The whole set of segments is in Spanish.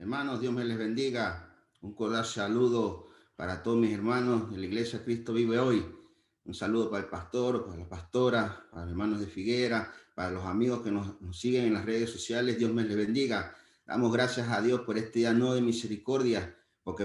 Hermanos, Dios me les bendiga. Un cordial saludo para todos mis hermanos de la Iglesia Cristo Vive Hoy. Un saludo para el pastor, para la pastora, para los hermanos de Figuera, para los amigos que nos siguen en las redes sociales. Dios me les bendiga. Damos gracias a Dios por este día nuevo de misericordia, porque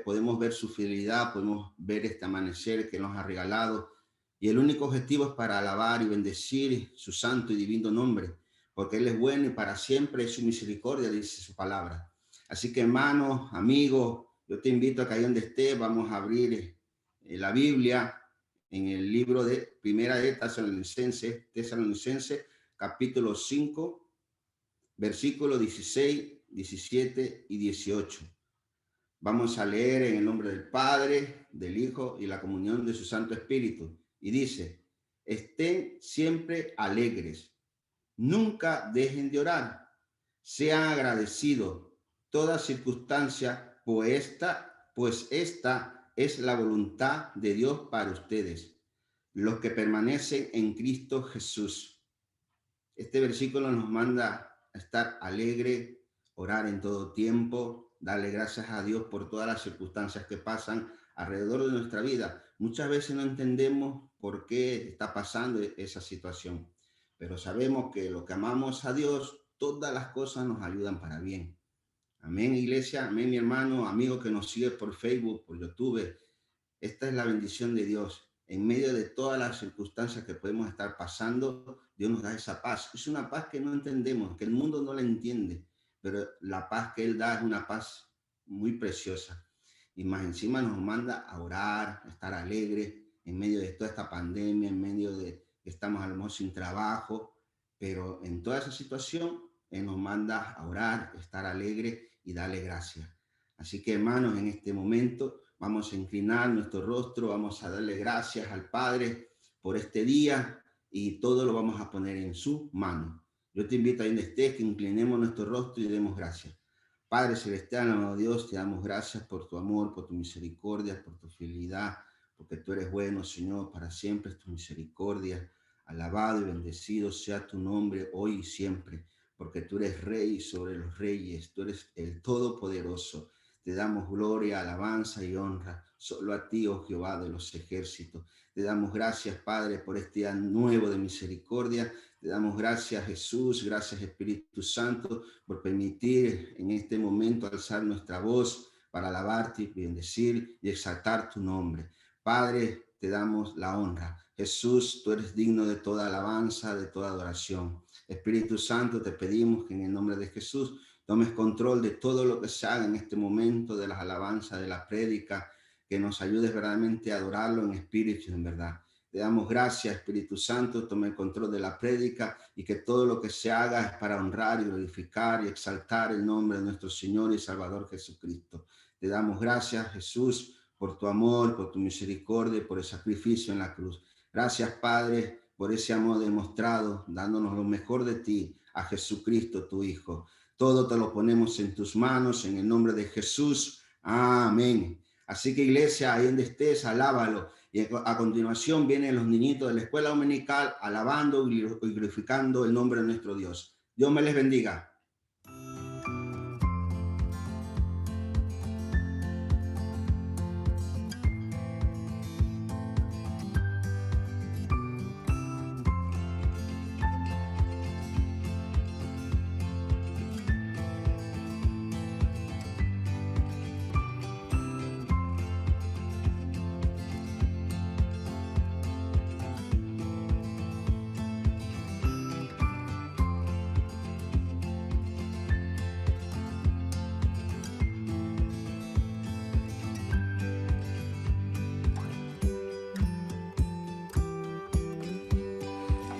podemos ver su fidelidad, podemos ver este amanecer que nos ha regalado. Y el único objetivo es para alabar y bendecir su santo y divino nombre, porque Él es bueno y para siempre es su misericordia, dice su palabra. Así que hermanos, amigos, yo te invito a que ahí donde estés, vamos a abrir la Biblia en el libro de Primera de Tesalonicenses, capítulo 5, versículos 16, 17 y 18. Vamos a leer en el nombre del Padre, del Hijo y la comunión de su Santo Espíritu. Y dice: estén siempre alegres, nunca dejen de orar, sean agradecidos toda circunstancia, pues esta es la voluntad de Dios para ustedes, los que permanecen en Cristo Jesús. Este versículo nos manda a estar alegre, orar en todo tiempo, darle gracias a Dios por todas las circunstancias que pasan alrededor de nuestra vida. Muchas veces no entendemos por qué está pasando esa situación, pero sabemos que lo que amamos a Dios, todas las cosas nos ayudan para bien. Amén, iglesia, amén, mi hermano, amigo que nos sigue por Facebook, por YouTube. Esta es la bendición de Dios. En medio de todas las circunstancias que podemos estar pasando, Dios nos da esa paz. Es una paz que no entendemos, que el mundo no la entiende, pero la paz que Él da es una paz muy preciosa. Y más encima nos manda a orar, a estar alegres en medio de toda esta pandemia, en medio de que estamos a lo mejor sin trabajo, pero en toda esa situación Él nos manda a orar, a estar alegres y darle gracias. Así que hermanos, en este momento vamos a inclinar nuestro rostro, vamos a darle gracias al Padre por este día y todo lo vamos a poner en su mano. Yo te invito a donde estés, que inclinemos nuestro rostro y demos gracias. Padre celestial, amado Dios, te damos gracias por tu amor, por tu misericordia, por tu fidelidad, porque tú eres bueno, Señor, para siempre es tu misericordia. Alabado y bendecido sea tu nombre hoy y siempre, porque tú eres Rey sobre los reyes, tú eres el Todopoderoso. Te damos gloria, alabanza y honra solo a ti, oh Jehová de los ejércitos. Te damos gracias, Padre, por este día nuevo de misericordia. Te damos gracias, Jesús, gracias, Espíritu Santo, por permitir en este momento alzar nuestra voz para alabarte y bendecir y exaltar tu nombre. Padre, te damos la honra. Jesús, tú eres digno de toda alabanza, de toda adoración. Espíritu Santo, te pedimos que en el nombre de Jesús tomes control de todo lo que se haga en este momento, de las alabanzas, de la prédica, que nos ayudes verdaderamente a adorarlo en espíritu y en verdad. Te damos gracias, Espíritu Santo, tome el control de la prédica y que todo lo que se haga es para honrar y glorificar y exaltar el nombre de nuestro Señor y Salvador Jesucristo. Te damos gracias, Jesús, por tu amor, por tu misericordia y por el sacrificio en la cruz. Gracias, Padre, por ese amor demostrado, dándonos lo mejor de ti, a Jesucristo, tu Hijo. Todo te lo ponemos en tus manos, en el nombre de Jesús. Amén. Así que, iglesia, ahí donde estés, alábalo. Y a continuación vienen los niñitos de la escuela dominical alabando y glorificando el nombre de nuestro Dios. Dios me les bendiga.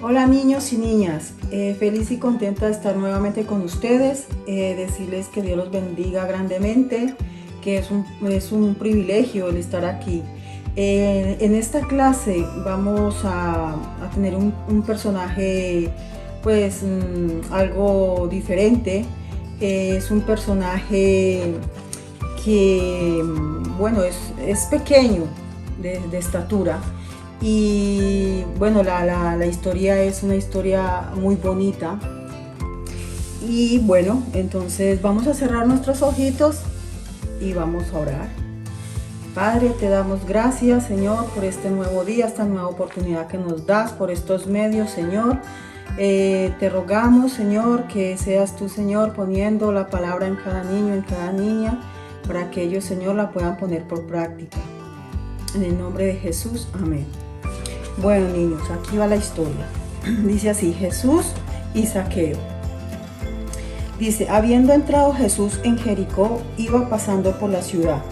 Hola niños y niñas, feliz y contenta de estar nuevamente con ustedes, decirles que Dios los bendiga grandemente, que es un privilegio el estar aquí. En esta clase vamos a tener un personaje pues algo diferente. Es un personaje que bueno, es pequeño de estatura. Y bueno, la historia es una historia muy bonita Y bueno, entonces vamos a cerrar nuestros ojitos y vamos a orar. Padre, te damos gracias, Señor, por este nuevo día, esta nueva oportunidad que nos das, por estos medios, Señor. Te rogamos, Señor, que seas tú, Señor, poniendo la palabra en cada niño, en cada niña, para que ellos, Señor, la puedan poner por práctica. En el nombre de Jesús, amén. Bueno, niños, aquí va la historia. Dice así: Jesús y Zaqueo. Dice: habiendo entrado Jesús en Jericó, iba pasando por la ciudad.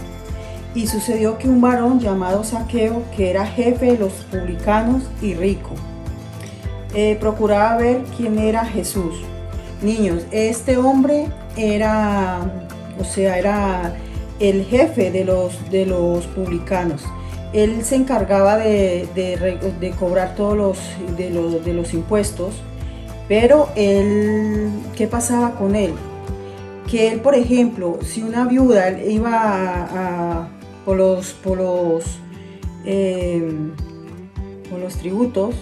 Y sucedió que un varón llamado Zaqueo, que era jefe de los publicanos y rico, procuraba ver quién era Jesús. Niños, este hombre era el jefe de los publicanos. Él se encargaba de cobrar todos los impuestos, pero ¿qué pasaba con él? Que él, por ejemplo, si una viuda iba por los tributos,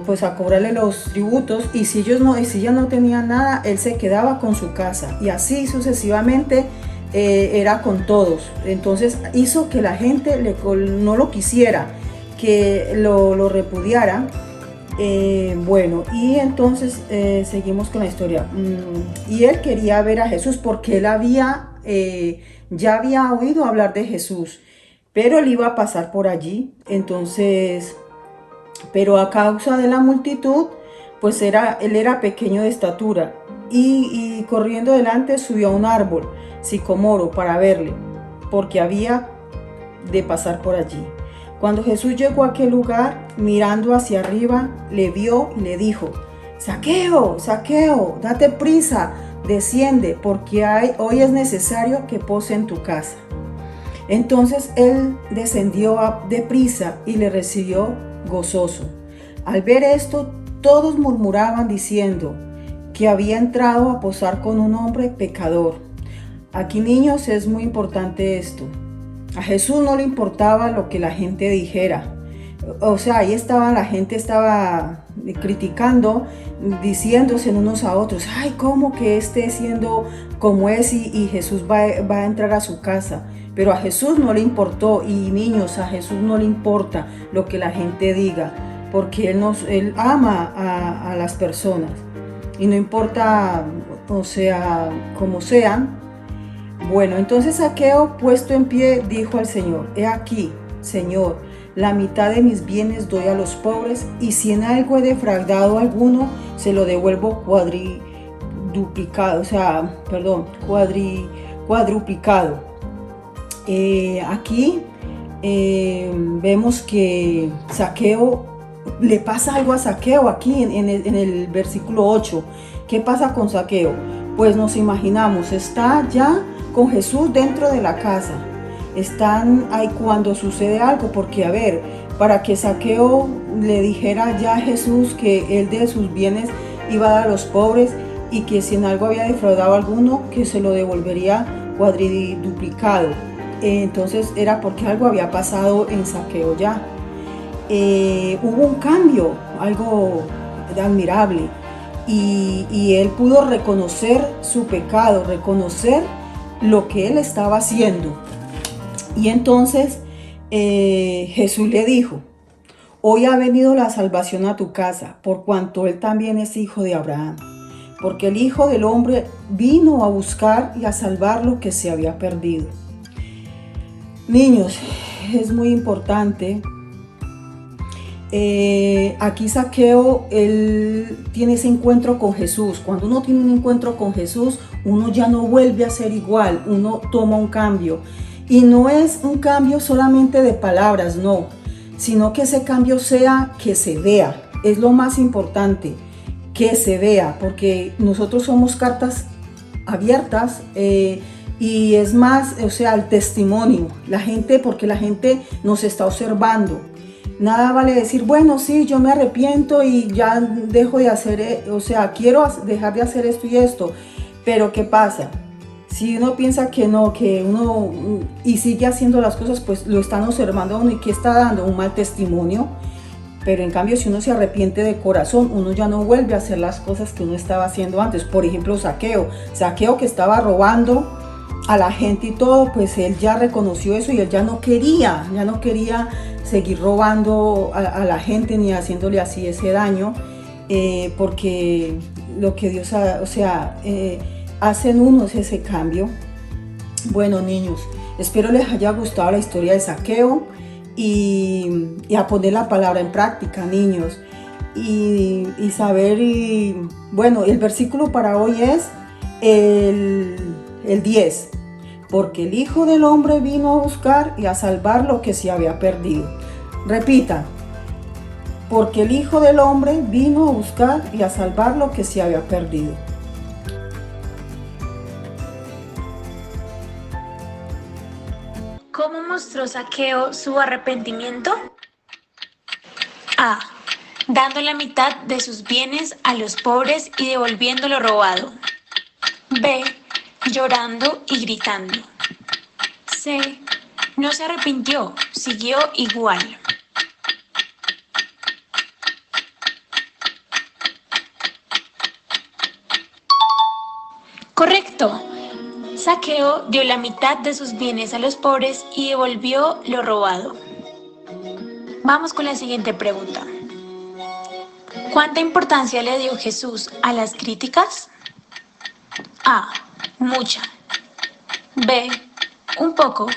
pues a cobrarle los tributos, y si ella no tenía nada, él se quedaba con su casa, y así sucesivamente era con todos. Entonces hizo que la gente no lo quisiera, que lo repudiara. Bueno, y entonces seguimos con la historia. Y él quería ver a Jesús porque él ya había oído hablar de Jesús, pero él iba a pasar por allí. Entonces, pero a causa de la multitud, pues él era pequeño de estatura, y corriendo delante subió a un árbol sicomoro para verle, porque había de pasar por allí. Cuando Jesús llegó a aquel lugar, mirando hacia arriba, le vio y le dijo: Zaqueo, Zaqueo, date prisa, desciende, porque hoy es necesario que pose en tu casa. Entonces él descendió deprisa y le recibió gozoso. Al ver esto, todos murmuraban diciendo que había entrado a posar con un hombre pecador. Aquí, niños, es muy importante esto. A Jesús no le importaba lo que la gente dijera. O sea, ahí la gente estaba criticando, diciéndose unos a otros: ay, ¿cómo que siendo como es y Jesús va a entrar a su casa? Pero a Jesús no le importó. Y niños, a Jesús no le importa lo que la gente diga, porque Él ama a las personas, y no importa, como sean. Bueno, entonces Zaqueo, puesto en pie, dijo al Señor: he aquí, Señor, la mitad de mis bienes doy a los pobres, y si en algo he defraudado a alguno, se lo devuelvo cuadruplicado. Aquí vemos que Zaqueo, le pasa algo a Zaqueo aquí en el versículo 8. ¿Qué pasa con Zaqueo? Pues nos imaginamos, está ya con Jesús dentro de la casa. Están ahí cuando sucede algo, porque para que Zaqueo le dijera ya a Jesús que él de sus bienes iba a dar a los pobres, y que si en algo había defraudado a alguno, que se lo devolvería cuadruplicado. Entonces era porque algo había pasado en Zaqueo ya. Hubo un cambio, algo admirable, y él pudo reconocer su pecado, reconocer lo que él estaba haciendo. Y entonces Jesús le dijo: hoy ha venido la salvación a tu casa, por cuanto él también es hijo de Abraham, porque el Hijo del Hombre vino a buscar y a salvar lo que se había perdido. Niños, es muy importante. Aquí Zaqueo, él tiene ese encuentro con Jesús. Cuando uno tiene un encuentro con Jesús, uno ya no vuelve a ser igual, uno toma un cambio. Y no es un cambio solamente de palabras, no, sino que ese cambio sea que se vea. Es lo más importante, que se vea, porque nosotros somos cartas abiertas, y es más, el testimonio, porque la gente nos está observando. Nada vale decir: bueno, sí, yo me arrepiento y ya dejo de hacer, quiero dejar de hacer esto y esto. Pero ¿qué pasa? Si uno piensa que no, y sigue haciendo las cosas, pues lo están observando a uno, y ¿qué está dando? Un mal testimonio. Pero en cambio, si uno se arrepiente de corazón, uno ya no vuelve a hacer las cosas que uno estaba haciendo antes. Por ejemplo, Zaqueo que estaba robando a la gente y todo, pues él ya reconoció eso y él ya no quería seguir robando a la gente ni haciéndole así ese daño, porque lo que Dios hace en uno es ese cambio. Bueno, niños, espero les haya gustado la historia de Zaqueo y a poner la palabra en práctica, niños, y saber, bueno, el versículo para hoy es el 10, porque el Hijo del Hombre vino a buscar y a salvar lo que se había perdido. Repita, porque el Hijo del Hombre vino a buscar y a salvar lo que se había perdido. ¿Cómo mostró Zaqueo su arrepentimiento? A. Dando la mitad de sus bienes a los pobres y devolviendo lo robado. B. Llorando y gritando. C. No se arrepintió, siguió igual. Correcto. Zaqueo dio la mitad de sus bienes a los pobres y devolvió lo robado. Vamos con la siguiente pregunta. ¿Cuánta importancia le dio Jesús a las críticas? A. Mucha. B. Un poco.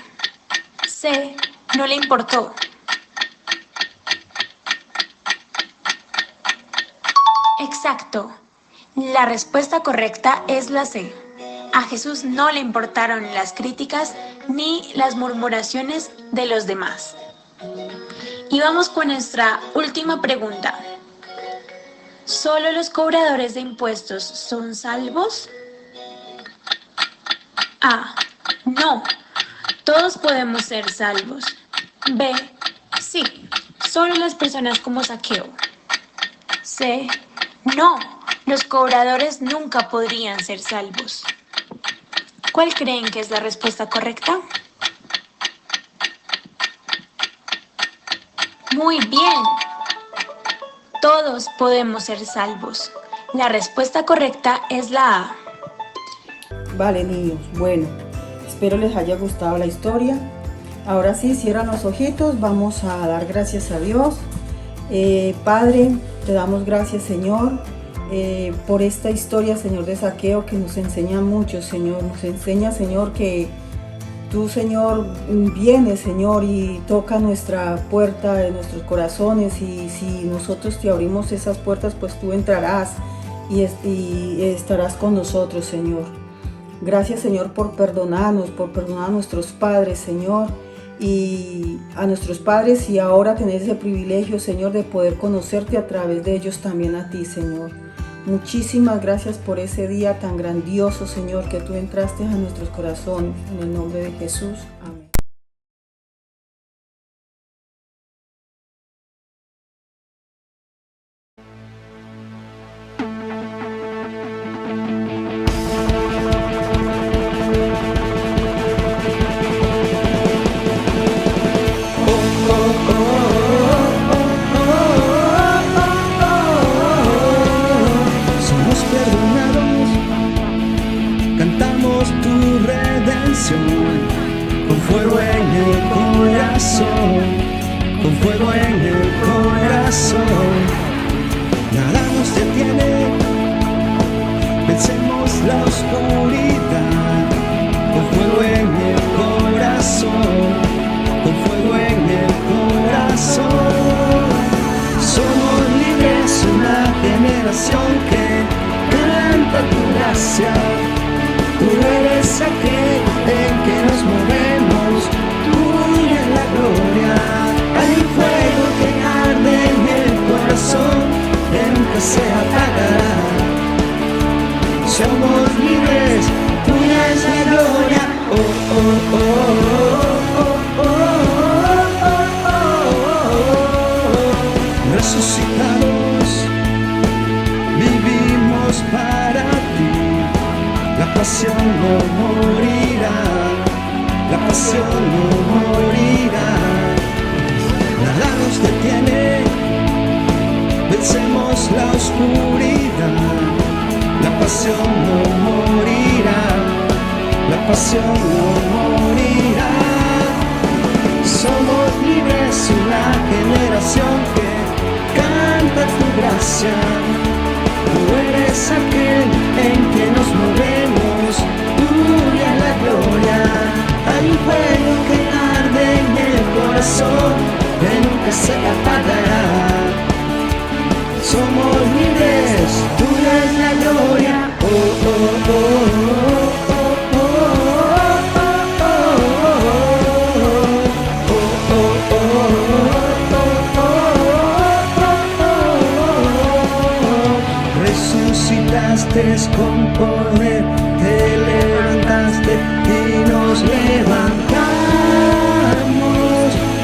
C. No le importó. Exacto. La respuesta correcta es la C. A Jesús no le importaron las críticas ni las murmuraciones de los demás. Y vamos con nuestra última pregunta. ¿Solo los cobradores de impuestos son salvos? A. No. Todos podemos ser salvos. B. Sí. Solo las personas como Zaqueo. C. No. Los cobradores nunca podrían ser salvos. ¿Cuál creen que es la respuesta correcta? Muy bien. Todos podemos ser salvos. La respuesta correcta es la A. Vale, niños, bueno, espero les haya gustado la historia. Ahora sí, cierran los ojitos, vamos a dar gracias a Dios. Padre, te damos gracias, Señor, por esta historia, Señor, de Zaqueo, que nos enseña mucho, Señor. Nos enseña, Señor, que tú, Señor, vienes, Señor, y toca nuestra puerta de nuestros corazones, y si nosotros te abrimos esas puertas, pues tú entrarás y estarás con nosotros, Señor. Gracias, Señor, por perdonar a nuestros padres, Señor, y a nuestros padres, y ahora tener ese privilegio, Señor, de poder conocerte a través de ellos también a ti, Señor. Muchísimas gracias por ese día tan grandioso, Señor, que tú entraste a nuestros corazones. En el nombre de Jesús. Amén. Con fuego en el corazón, con fuego en el corazón, nada nos detiene, vencemos la oscuridad, con fuego en el corazón, con fuego en el corazón, somos libres, una generación que canta tu gracia. Tú eres aquel en que nos movemos, tuya es la gloria. Hay fuego que arde en el corazón, que nunca se apagará. Somos libres, tuya es la gloria. Oh, oh, oh, oh, oh, oh, oh, oh. Resucitados, vivimos para ti. La pasión no morirá, la pasión no morirá. Nada nos detiene, vencemos la oscuridad. La pasión no morirá, la pasión no morirá. Somos libres, una generación que canta tu gracia. Tú eres aquel en que nos movemos, tuya es la gloria. Hay un fuego que arde en el corazón, que nunca se apagará. Somos libres, tuya es la gloria. Oh, oh, oh, oh, oh, oh. Resucitaste con poder, te levantaste y nos levantamos,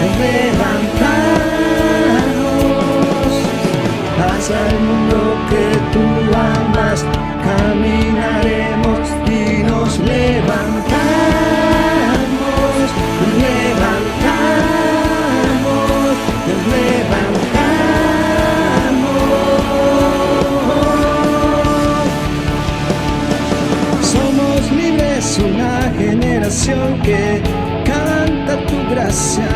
nos levantamos. Hacia el mundo que tú amas, caminaremos y nos levantamos, nos levantamos, nos levantamos. Somos libres, una generación que canta tu gracia.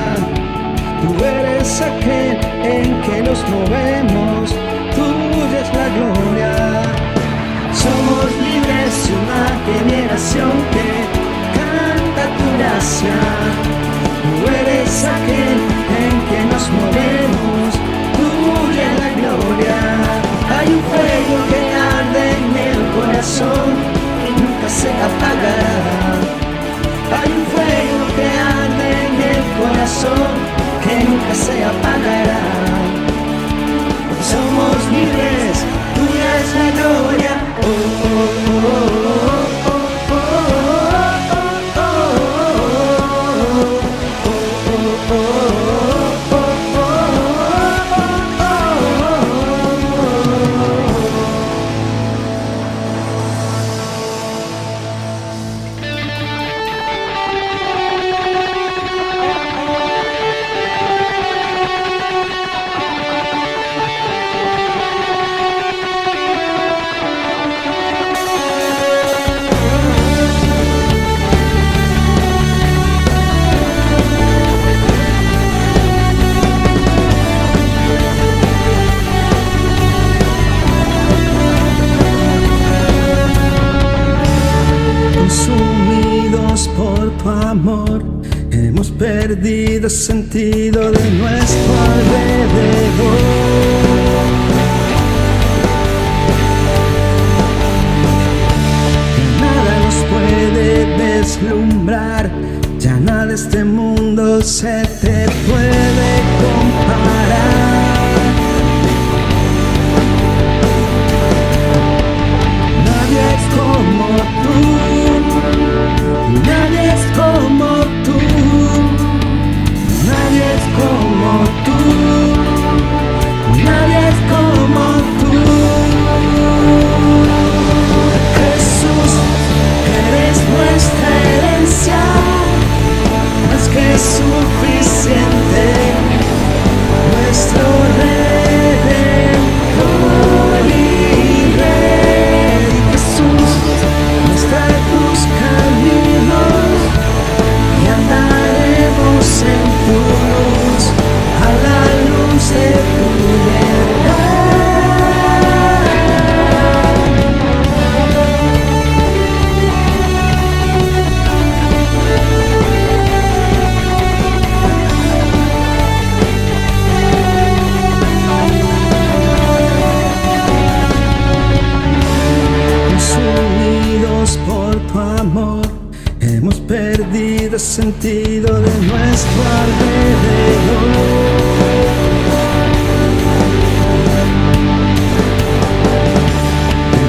Tú eres aquel en que nos movemos, tuya es la gloria. Somos libres, una generación que canta tu gracia. Tú eres aquel en que nos movemos, tuya es la gloria. Hay un fuego que arde en el corazón, que nunca se apagará. Hay un fuego que arde en el corazón, que nunca se apagará. Somos libres, tuya es la gloria. Oh, oh, oh, oh, oh, oh, oh, oh, oh. Consumidos por tu amor, hemos perdido el sentido de nuestro alrededor. Nada nos puede deslumbrar, ya nada de este mundo se te puede comparar. Nadie es como tú. Nadie es como tú, nadie es como tú, nadie es como tú. Jesús, eres nuestra herencia, más que suficiente, nuestro Redentor y Rey. Jesús, muestra tus caminos y andaremos en tu luz, a la luz de tu verdad. Consumidos por tu amor, hemos perdido el sentido de nuestro alrededor.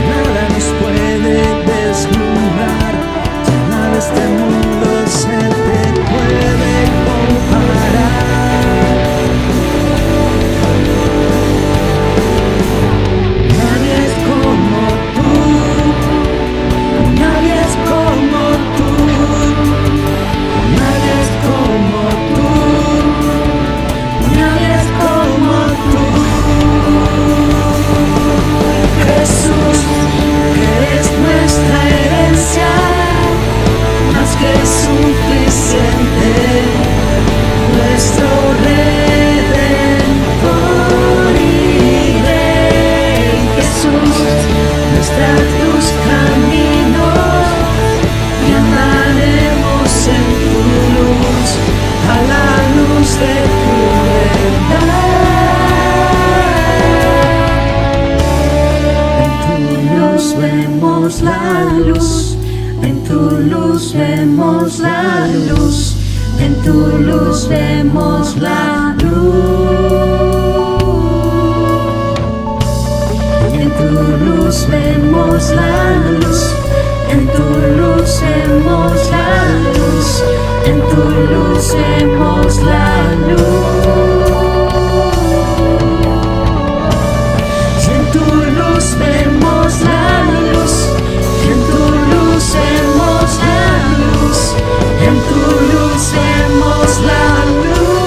Nada nos puede deslumbrar, ya nada de este mundo se te puede comparar. Nadie es como tú. Nadie es como tú, nadie es como tú, nadie luz vemos la luz, en tu luz vemos la luz, en tu luz vemos la luz, en tu luz vemos la luz, en tu luz vemos la luz. Vemos la luz, en tu luz vemos la luz, en tu luz vemos la luz,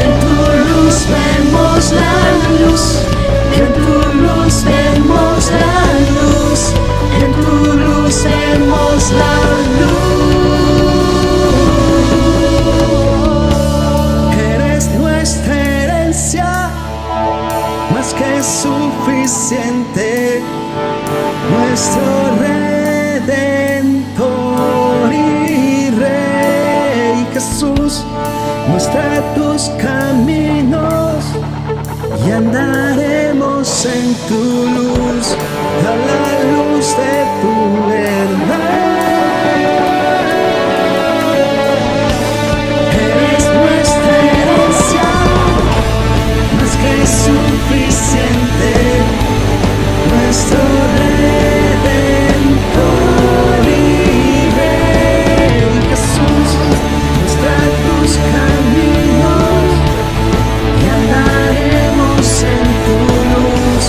en tu luz vemos la luz, en tu luz vemos la luz, en tu luz vemos la luz. Eres nuestra herencia, más que suficiente, nuestro Redentor y Rey Jesús. Muestra tus caminos y andaremos en tu luz, a la luz de tu verdad. Eres nuestra herencia, más que suficiente, nuestro Redentor y Rey Jesús. Muestra tus caminos y andaremos en tu luz,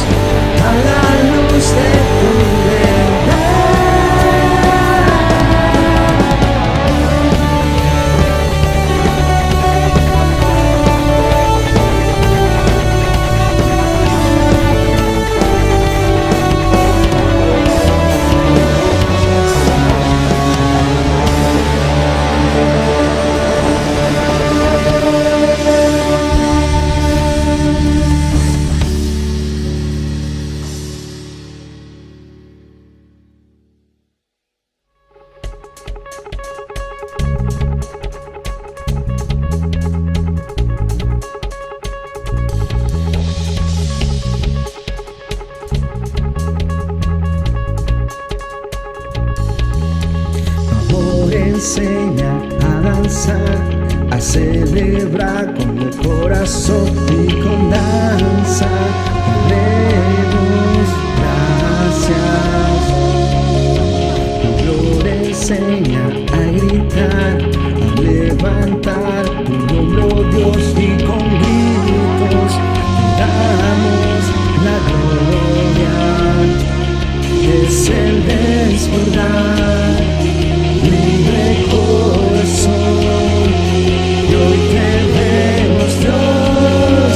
a la luz de tu verdad. Enseña a danzar, a celebrar con el corazón y con danza. Demos gracias. Tu gloria enseña a gritar, a levantar tu nombre, oh Dios, y con gritos te damos la gloria. Es el desbordar, libre corazón, y hoy te vemos, Dios.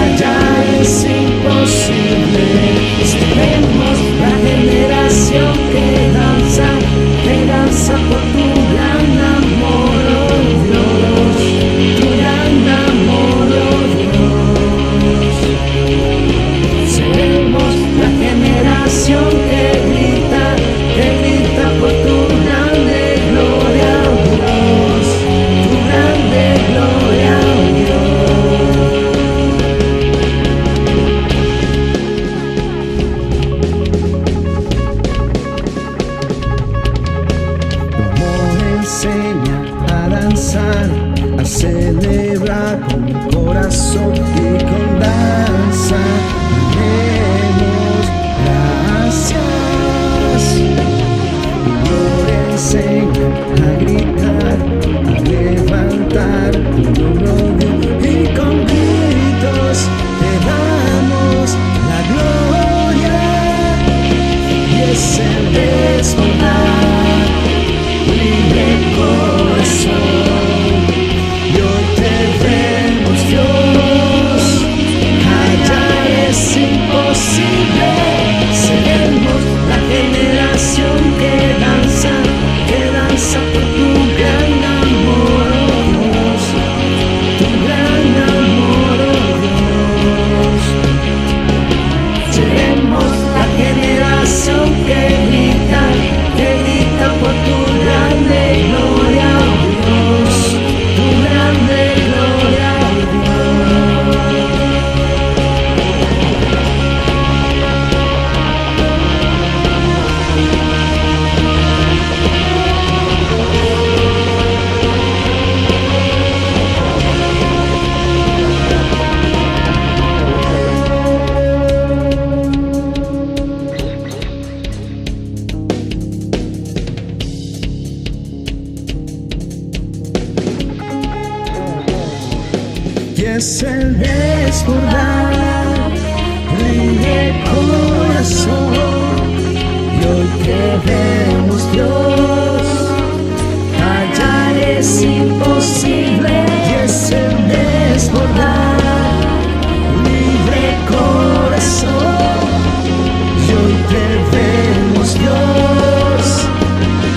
Allá es imposible, seremos la generación que danza por tu gran amor, oh Dios, tu gran amor, oh Dios. Seremos la generación que grita por tu grande gloria, oh Dios, tu grande gloria, oh Tu amor enseña a danzar, a celebrar con el corazón y con danza. Demos gracias. Tu gloria enseña a gritar, a levantar tu nombre, y con gritos te damos la gloria. Y es el desbordar, libre corazón, y hoy te vemos, Dios. Allá es el desbordar de corazón. Y hoy que vemos Dios, callar es imposible. Y es el desbordar libre corazón. Y hoy que vemos Dios,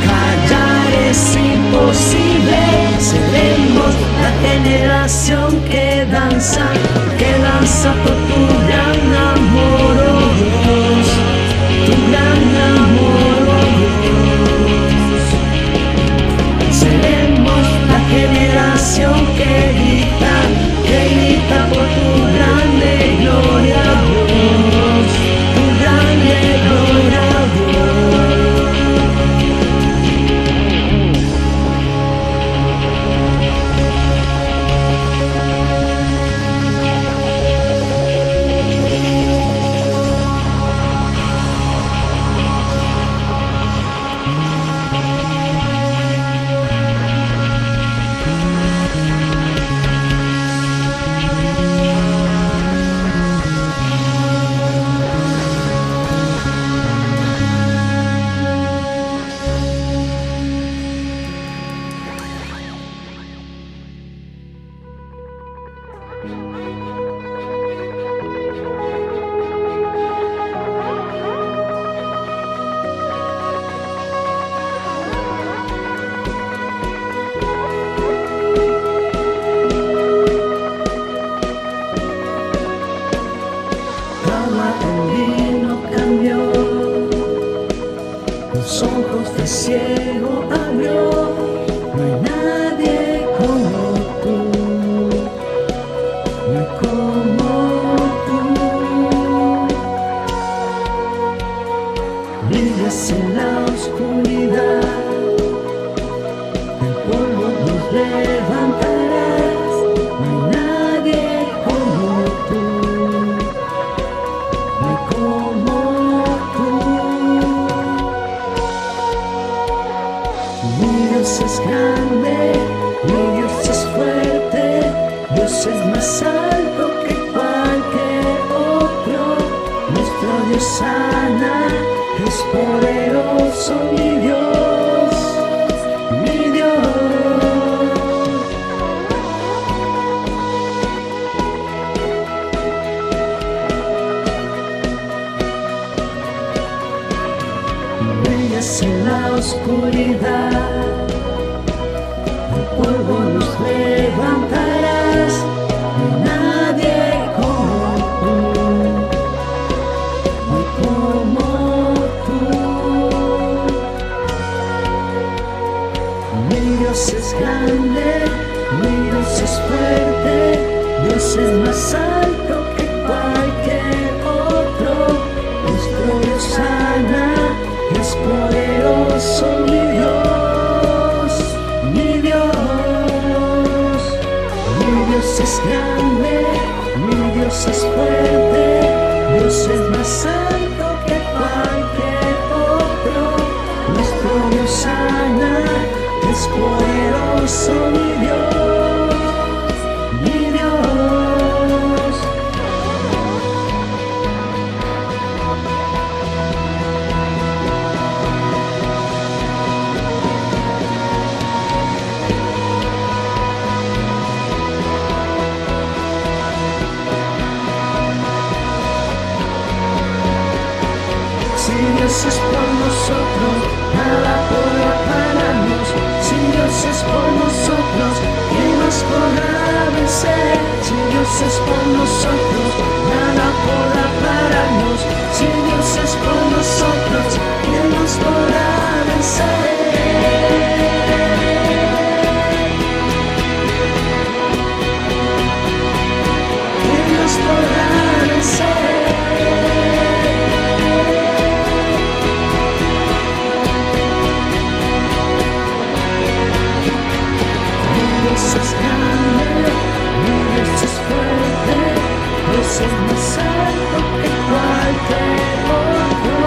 callar es imposible. Seremos la generación que danza por tu gran amor, oh Dios, tu gran amor, oh Dios. Seremos la generación que grita por tu grande gloria, oh Dios, tu grande gloria, oh Dios. Los ojos de ciego abrió, no hay nadie como tú, no hay como tú. Brillas en la oscuridad, del polvo nos levantarás, no hay nadie como tú, no hay como tú. Mi Dios es grande, mi Dios es fuerte, Dios es más alto que cualquier otro. Nuestro Dios sana, es poderoso, mi Dios, mi Dios. Brillas en la oscuridad, del polvo nos levantarás, no hay nadie como tú, no hay como tú. Mi Dios es grande, mi Dios es fuerte, Dios es más alto que cualquier otro. Nuestro Dios sana, es poderoso, mi Dios, mi Dios. Mi Dios es grande, mi Dios es fuerte, Dios es más alto que cualquier otro. Nuestro Dios sana, es poderoso, mi Dios, mi Dios. Si Dios es por nosotros, nada podrá pararnos. Si Dios es por nosotros, ¿quién nos podrá vencer? Si Dios es por nosotros, nada podrá pararnos. Si Dios es por nosotros, ¿quién nos podrá vencer? ¿Quién nos podrá vencer? Dios es grande, mi Dios es fuerte, Dios es más alto que cualquier otro.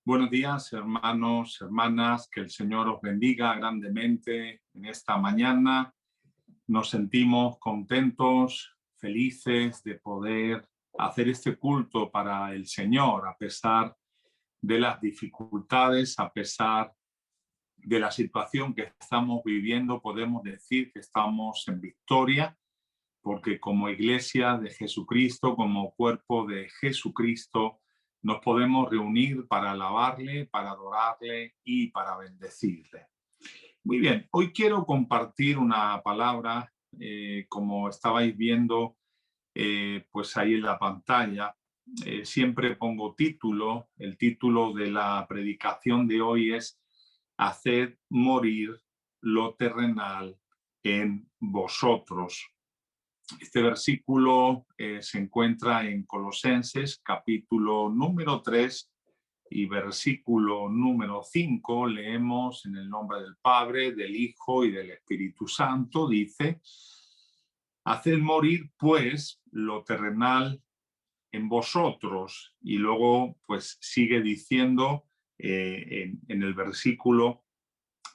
Buenos días, hermanos, hermanas, que el Señor os bendiga grandemente en esta mañana. Nos sentimos contentos, felices de poder hacer este culto para el Señor, a pesar de las dificultades, a pesar de la situación que estamos viviendo. Podemos decir que estamos en victoria, porque como iglesia de Jesucristo, como cuerpo de Jesucristo, nos podemos reunir para alabarle, para adorarle y para bendecirle. Muy bien, hoy quiero compartir una palabra, como estabais viendo, pues ahí en la pantalla. Siempre pongo título. El título de la predicación de hoy es «Haced morir lo terrenal en vosotros». Este versículo se encuentra en Colosenses, capítulo número 3 y versículo número 5. Leemos en el nombre del Padre, del Hijo y del Espíritu Santo. Dice: «Haced morir, pues, lo terrenal en vosotros». Y luego, pues, sigue diciendo, en el versículo,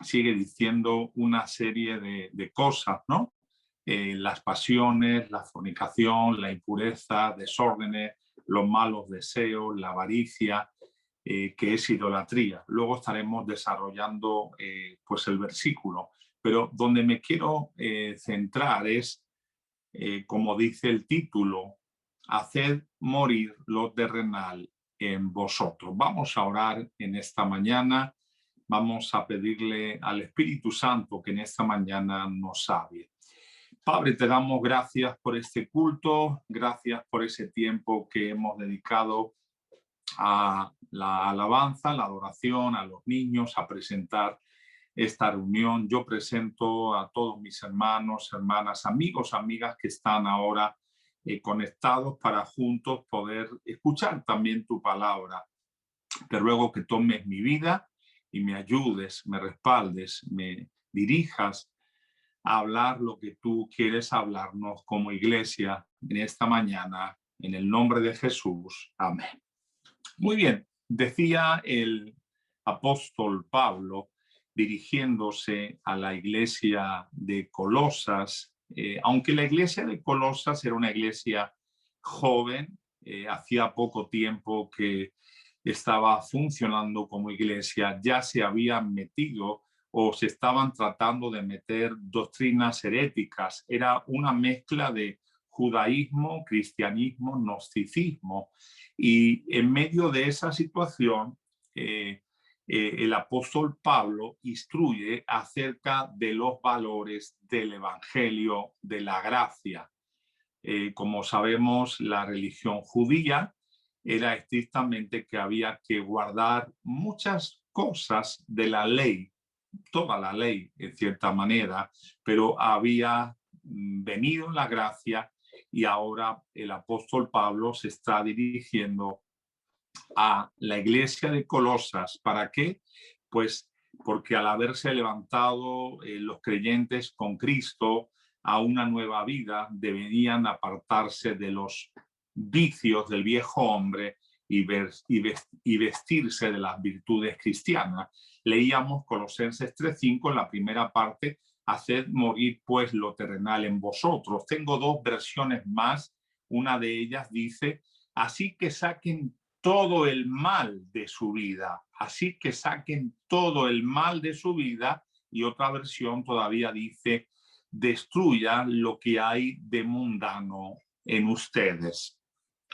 sigue diciendo una serie de cosas, ¿no? Las pasiones, la fornicación, la impureza, desórdenes, los malos deseos, la avaricia, que es idolatría. Luego estaremos desarrollando pues el versículo, pero donde me quiero centrar es, como dice el título, «Haced morir lo terrenal en vosotros». Vamos a orar en esta mañana. Vamos a pedirle al Espíritu Santo que en esta mañana nos hable. Padre, te damos gracias por este culto, gracias por ese tiempo que hemos dedicado a la alabanza, la adoración, a los niños, a presentar esta reunión. Yo presento a todos mis hermanos, hermanas, amigos, amigas que están ahora conectados para juntos poder escuchar también tu palabra. Te ruego que tomes mi vida y me ayudes, me respaldes, me dirijas a hablar lo que tú quieres hablarnos como iglesia en esta mañana, en el nombre de Jesús. Amén. Muy bien, decía el apóstol Pablo, dirigiéndose a la iglesia de Colosas, aunque la iglesia de Colosas era una iglesia joven, hacía poco tiempo que estaba funcionando como iglesia, ya se habían metido o se estaban tratando de meter doctrinas heréticas. Era una mezcla de judaísmo, cristianismo, gnosticismo. Y en medio de esa situación, el apóstol Pablo instruye acerca de los valores del evangelio de la gracia. Como sabemos, la religión judía era estrictamente que había que guardar muchas cosas de la ley, toda la ley en cierta manera, pero había venido la gracia y ahora el apóstol Pablo se está dirigiendo a la iglesia de Colosas. ¿Para qué? Pues porque al haberse levantado los creyentes con Cristo a una nueva vida, deberían apartarse de los vicios del viejo hombre y vestirse de las virtudes cristianas. Leíamos Colosenses 3:5 en la primera parte: «Haced morir pues lo terrenal en vosotros». Tengo dos versiones más. Una de ellas dice: «Así que saquen todo el mal de su vida». Así que saquen todo el mal de su vida. Y otra versión todavía dice: «Destruya lo que hay de mundano en ustedes».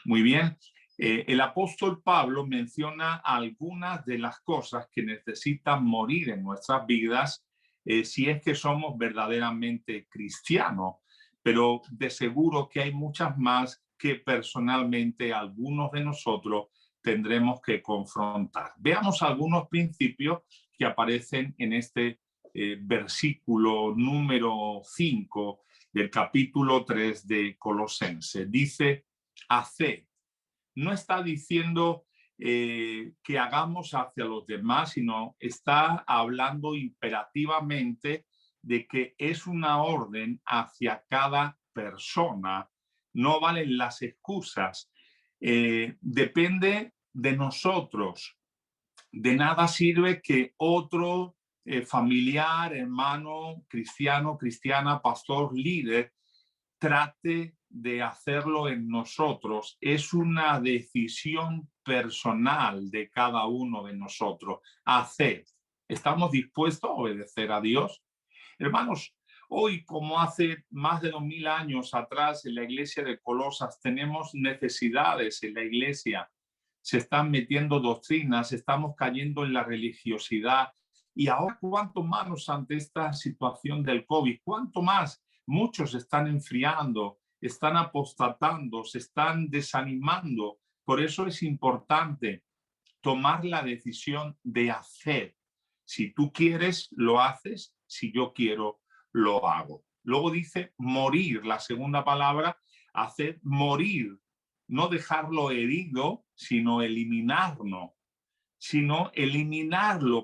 Muy bien. El apóstol Pablo menciona algunas de las cosas que necesitan morir en nuestras vidas si es que somos verdaderamente cristianos, pero de seguro que hay muchas más que personalmente algunos de nosotros tendremos que confrontar. Veamos algunos principios que aparecen en este versículo número 5 del capítulo 3 de Colosenses. Dice: «Haced». No está diciendo que hagamos hacia los demás, sino está hablando imperativamente de que es una orden hacia cada persona. No valen las excusas. Depende de nosotros De nada sirve que otro familiar, hermano, cristiano, cristiana, pastor, líder, trate de hacerlo en nosotros. Es una decisión personal de cada uno de nosotros. Hacer. ¿Estamos dispuestos a obedecer a Dios? Hermanos, hoy, como hace más de 2000 años atrás en la iglesia de Colosas, tenemos necesidades en la iglesia. Se están metiendo doctrinas, estamos cayendo en la religiosidad. Y ahora, ¿cuánto más ante esta situación del COVID? ¿Cuánto más? Muchos están enfriando, están apostatando, se están desanimando. Por eso es importante tomar la decisión de hacer. Si tú quieres, lo haces. Si yo quiero, lo hago. Luego dice morir, la segunda palabra, hacer morir. No dejarlo herido, sino eliminarlo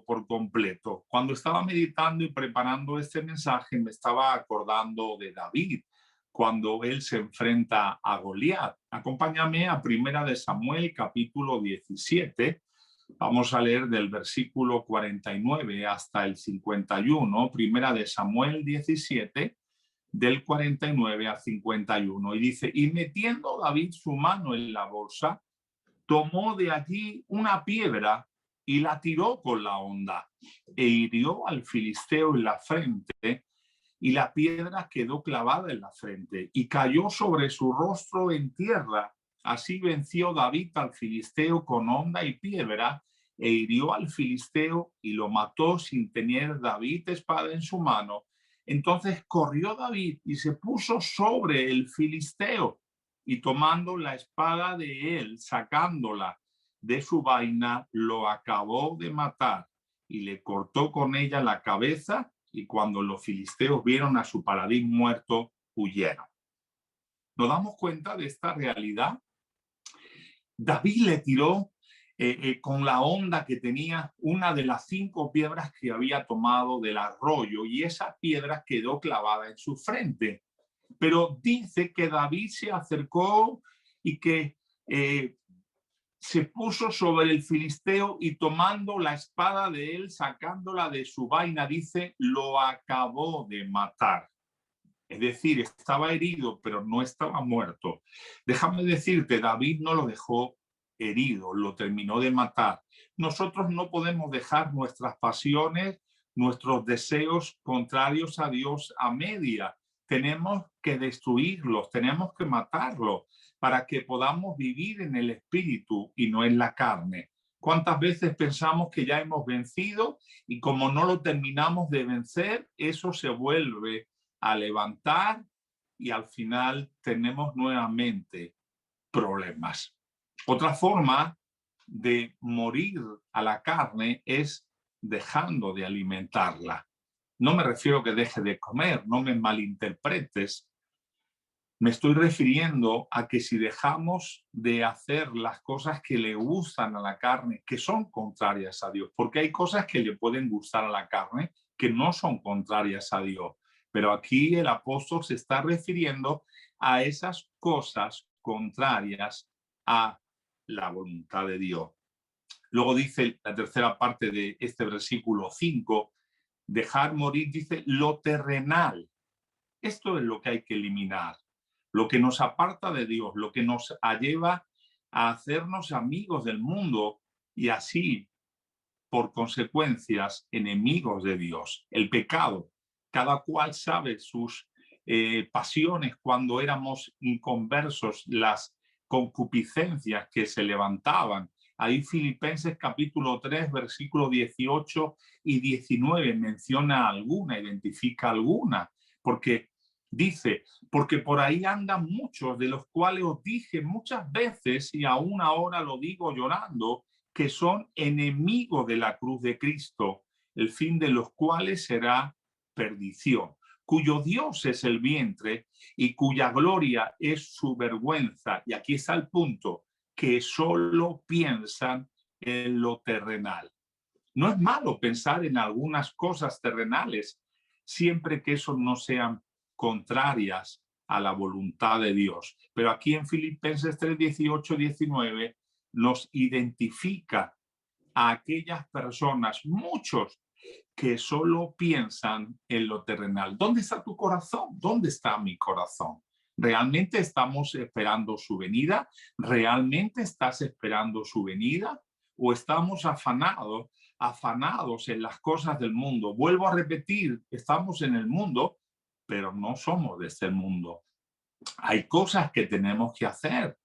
por completo. Cuando estaba meditando y preparando este mensaje, me estaba acordando de David, cuando él se enfrenta a Goliat. Acompáñame a 1 Samuel, capítulo 17. Vamos a leer del versículo 49 hasta el 51. 1 Samuel 17, del 49 al 51. Y dice, y metiendo David su mano en la bolsa, tomó de allí una piedra y la tiró con la honda e hirió al filisteo en la frente, y la piedra quedó clavada en la frente y cayó sobre su rostro en tierra. Así venció David al filisteo con honda y piedra e hirió al filisteo y lo mató sin tener David espada en su mano. Entonces corrió David y se puso sobre el filisteo, y tomando la espada de él, sacándola de su vaina, lo acabó de matar y le cortó con ella la cabeza, y cuando los filisteos vieron a su paladín muerto, huyeron. ¿Nos damos cuenta de esta realidad? David le tiró con la honda que tenía una de las 5 piedras que había tomado del arroyo, y esa piedra quedó clavada en su frente. Pero dice que David se acercó y que se puso sobre el filisteo, y tomando la espada de él, sacándola de su vaina, dice, lo acabó de matar. Es decir, estaba herido, pero no estaba muerto. Déjame decirte, David no lo dejó herido, lo terminó de matar. Nosotros no podemos dejar nuestras pasiones, nuestros deseos contrarios a Dios a media. Tenemos que destruirlos, tenemos que matarlos para que podamos vivir en el espíritu y no en la carne. ¿Cuántas veces pensamos que ya hemos vencido y como no lo terminamos de vencer, eso se vuelve a levantar y al final tenemos nuevamente problemas? Otra forma de morir a la carne es dejando de alimentarla. No me refiero a que deje de comer, no me malinterpretes. Me estoy refiriendo a que si dejamos de hacer las cosas que le gustan a la carne, que son contrarias a Dios, porque hay cosas que le pueden gustar a la carne que no son contrarias a Dios, pero aquí el apóstol se está refiriendo a esas cosas contrarias a la voluntad de Dios. Luego dice la tercera parte de este versículo 5, dejar morir, dice, lo terrenal. Esto es lo que hay que eliminar, lo que nos aparta de Dios, lo que nos lleva a hacernos amigos del mundo y así, por consecuencias, enemigos de Dios. El pecado, cada cual sabe sus pasiones cuando éramos inconversos, las concupiscencias que se levantaban. Ahí Filipenses capítulo 3, versículos 18 y 19 menciona alguna, identifica alguna, porque dice, porque por ahí andan muchos, de los cuales os dije muchas veces, y aún ahora lo digo llorando, que son enemigos de la cruz de Cristo, el fin de los cuales será perdición, cuyo Dios es el vientre y cuya gloria es su vergüenza. Y aquí está el punto, que solo piensan en lo terrenal. No es malo pensar en algunas cosas terrenales, siempre que eso no sean contrarias a la voluntad de Dios. Pero aquí en Filipenses 3, 18, 19 nos identifica a aquellas personas, muchos, que solo piensan en lo terrenal. ¿Dónde está tu corazón? ¿Dónde está mi corazón? ¿Realmente estamos esperando su venida? ¿Realmente estás esperando su venida? ¿O estamos afanados en las cosas del mundo? Vuelvo a repetir, estamos en el mundo, pero no somos de este mundo. Hay cosas que tenemos que hacer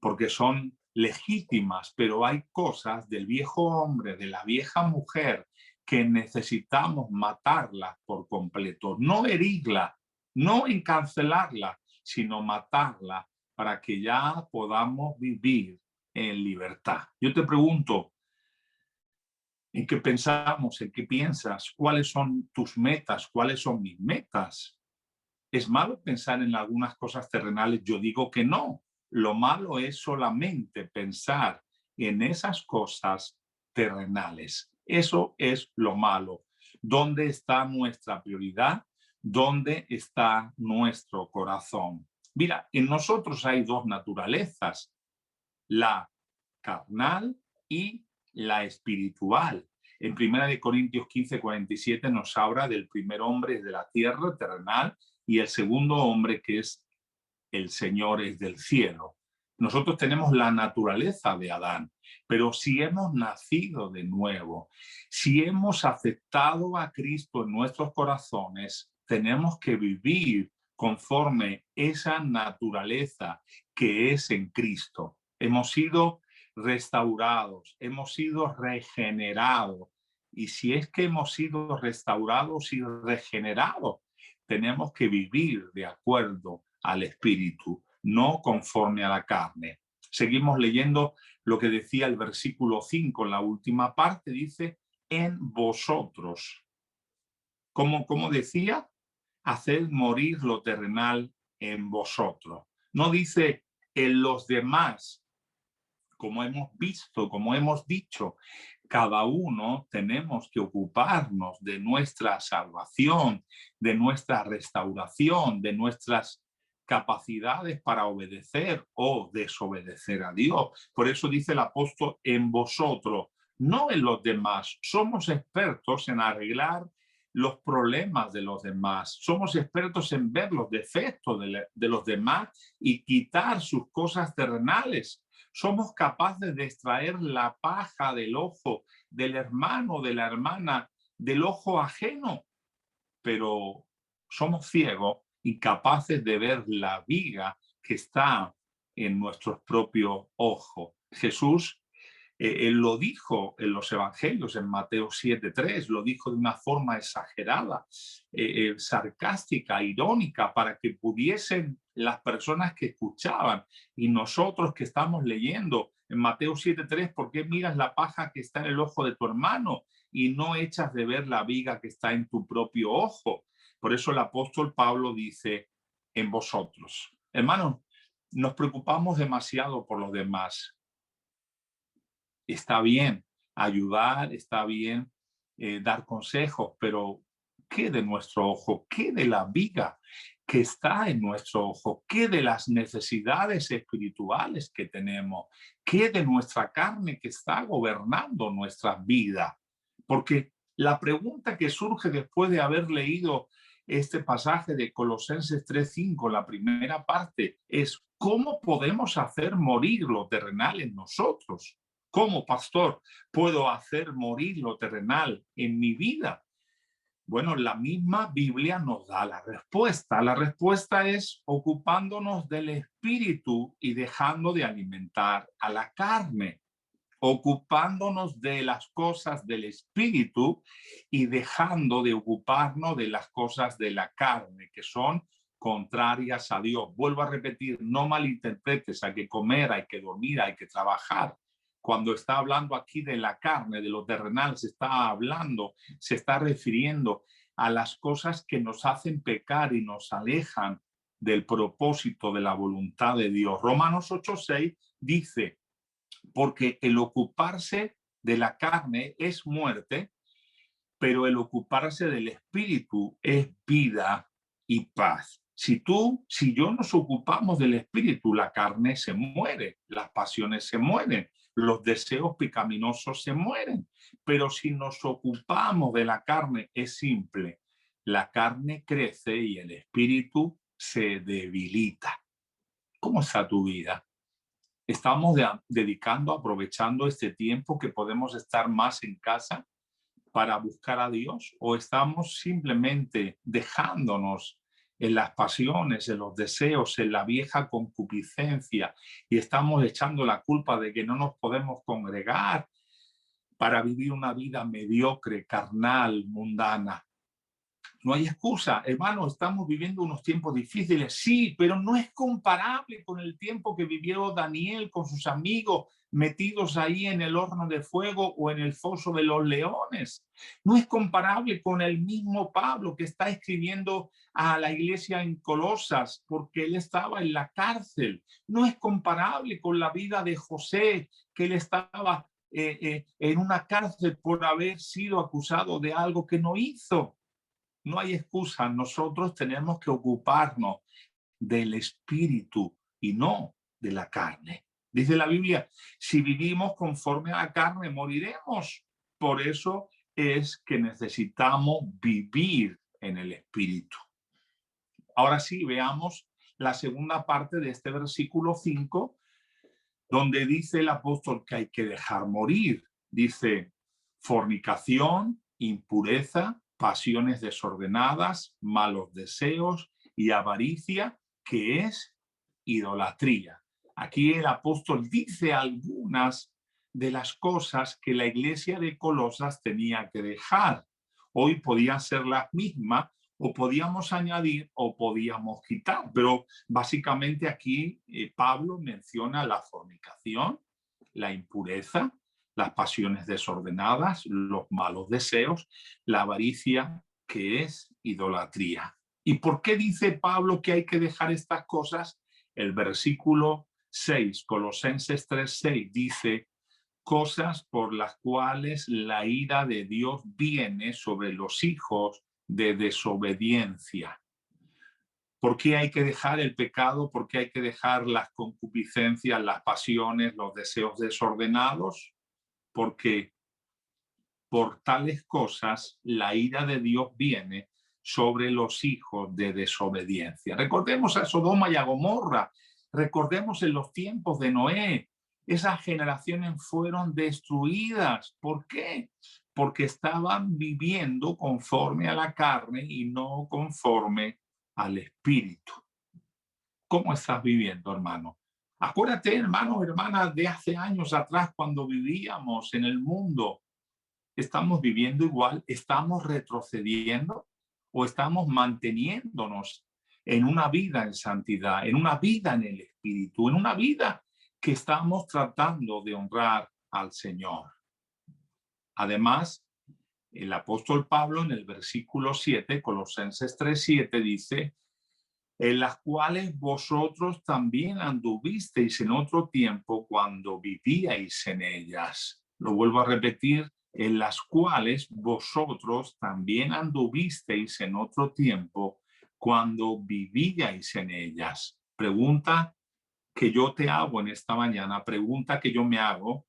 porque son legítimas, pero hay cosas del viejo hombre, de la vieja mujer, que necesitamos matarlas por completo, no herirla, no encarcelarla, sino matarla para que ya podamos vivir en libertad. Yo te pregunto, ¿en qué pensamos? ¿En qué piensas? ¿Cuáles son tus metas? ¿Cuáles son mis metas? ¿Es malo pensar en algunas cosas terrenales? Yo digo que no. Lo malo es solamente pensar en esas cosas terrenales. Eso es lo malo. ¿Dónde está nuestra prioridad? ¿Dónde está nuestro corazón? Mira, en nosotros hay dos naturalezas, la carnal y la espiritual. En 1 Corintios 15:47 nos habla del primer hombre de la tierra terrenal y el segundo hombre, que es el Señor, es del cielo. Nosotros tenemos la naturaleza de Adán, pero si hemos nacido de nuevo, si hemos aceptado a Cristo en nuestros corazones, tenemos que vivir conforme esa naturaleza que es en Cristo. Hemos sido restaurados, hemos sido regenerados. Y si es que hemos sido restaurados y regenerados, tenemos que vivir de acuerdo al Espíritu, no conforme a la carne. Seguimos leyendo lo que decía el versículo 5, en la última parte, dice, en vosotros. ¿Cómo decía? Haced morir lo terrenal en vosotros. No dice en los demás, como hemos visto, como hemos dicho. Cada uno tenemos que ocuparnos de nuestra salvación, de nuestra restauración, de nuestras capacidades para obedecer o desobedecer a Dios. Por eso dice el apóstol, en vosotros, no en los demás. Somos expertos en arreglar los problemas de los demás. Somos expertos en ver los defectos de los demás y quitar sus cosas terrenales. Somos capaces de extraer la paja del ojo del hermano, de la hermana, del ojo ajeno, pero somos ciegos, incapaces de ver la viga que está en nuestros propios ojos. Jesús él lo dijo en los evangelios, en Mateo 7:3, lo dijo de una forma exagerada, sarcástica, irónica, para que pudiesen las personas que escuchaban y nosotros que estamos leyendo en Mateo 7:3, ¿por qué miras la paja que está en el ojo de tu hermano y no echas de ver la viga que está en tu propio ojo? Por eso el apóstol Pablo dice, en vosotros. Hermanos, nos preocupamos demasiado por los demás. Está bien ayudar, está bien dar consejos, pero ¿qué de nuestro ojo? ¿Qué de la viga que está en nuestro ojo? ¿Qué de las necesidades espirituales que tenemos? ¿Qué de nuestra carne que está gobernando nuestra vida? Porque la pregunta que surge después de haber leído este pasaje de Colosenses 3:5, la primera parte, es ¿cómo podemos hacer morir lo terrenal en nosotros? ¿Cómo, pastor, puedo hacer morir lo terrenal en mi vida? Bueno, la misma Biblia nos da la respuesta. La respuesta es ocupándonos del espíritu y dejando de alimentar a la carne. Ocupándonos de las cosas del espíritu y dejando de ocuparnos de las cosas de la carne, que son contrarias a Dios. Vuelvo a repetir, no malinterpretes, hay que comer, hay que dormir, hay que trabajar. Cuando está hablando aquí de la carne, de lo terrenal, se está refiriendo a las cosas que nos hacen pecar y nos alejan del propósito de la voluntad de Dios. Romanos 8:6 dice, porque el ocuparse de la carne es muerte, pero el ocuparse del espíritu es vida y paz. Si yo nos ocupamos del espíritu, la carne se muere, las pasiones se mueren, los deseos pecaminosos se mueren. Pero si nos ocupamos de la carne, es simple. La carne crece y el espíritu se debilita. ¿Cómo está tu vida? ¿Estamos aprovechando este tiempo que podemos estar más en casa para buscar a Dios? ¿O estamos simplemente dejándonos en las pasiones, en los deseos, en la vieja concupiscencia y estamos echando la culpa de que no nos podemos congregar para vivir una vida mediocre, carnal, mundana? No hay excusa, hermano, estamos viviendo unos tiempos difíciles, sí, pero no es comparable con el tiempo que vivió Daniel con sus amigos metidos ahí en el horno de fuego o en el foso de los leones. No es comparable con el mismo Pablo que está escribiendo a la iglesia en Colosas porque él estaba en la cárcel. No es comparable con la vida de José, que él estaba en una cárcel por haber sido acusado de algo que no hizo. No hay excusa, nosotros tenemos que ocuparnos del espíritu y no de la carne. Dice la Biblia, si vivimos conforme a la carne, moriremos. Por eso es que necesitamos vivir en el espíritu. Ahora sí, veamos la segunda parte de este versículo 5, donde dice el apóstol que hay que dejar morir. Dice, fornicación, impureza, pasiones desordenadas, malos deseos y avaricia, que es idolatría. Aquí el apóstol dice algunas de las cosas que la iglesia de Colosas tenía que dejar. Hoy podían ser las mismas, o podíamos añadir o podíamos quitar, pero básicamente aquí Pablo menciona la fornicación, la impureza, las pasiones desordenadas, los malos deseos, la avaricia, que es idolatría. ¿Y por qué dice Pablo que hay que dejar estas cosas? El versículo 6, Colosenses 3:6, dice, cosas por las cuales la ira de Dios viene sobre los hijos de desobediencia. ¿Por qué hay que dejar el pecado? ¿Por qué hay que dejar las concupiscencias, las pasiones, los deseos desordenados? Porque por tales cosas la ira de Dios viene sobre los hijos de desobediencia. Recordemos a Sodoma y a Gomorra, recordemos en los tiempos de Noé, esas generaciones fueron destruidas. ¿Por qué? Porque estaban viviendo conforme a la carne y no conforme al espíritu. ¿Cómo estás viviendo, hermano? Acuérdate, hermano, hermana, de hace años atrás cuando vivíamos en el mundo. ¿Estamos viviendo igual? ¿Estamos retrocediendo? ¿O estamos manteniéndonos en una vida en santidad, en una vida en el espíritu, en una vida que estamos tratando de honrar al Señor? Además, el apóstol Pablo en el versículo 7, Colosenses 3:7, dice, en las cuales vosotros también anduvisteis en otro tiempo cuando vivíais en ellas. Lo vuelvo a repetir, en las cuales vosotros también anduvisteis en otro tiempo cuando vivíais en ellas. Pregunta que yo te hago en esta mañana, pregunta que yo me hago,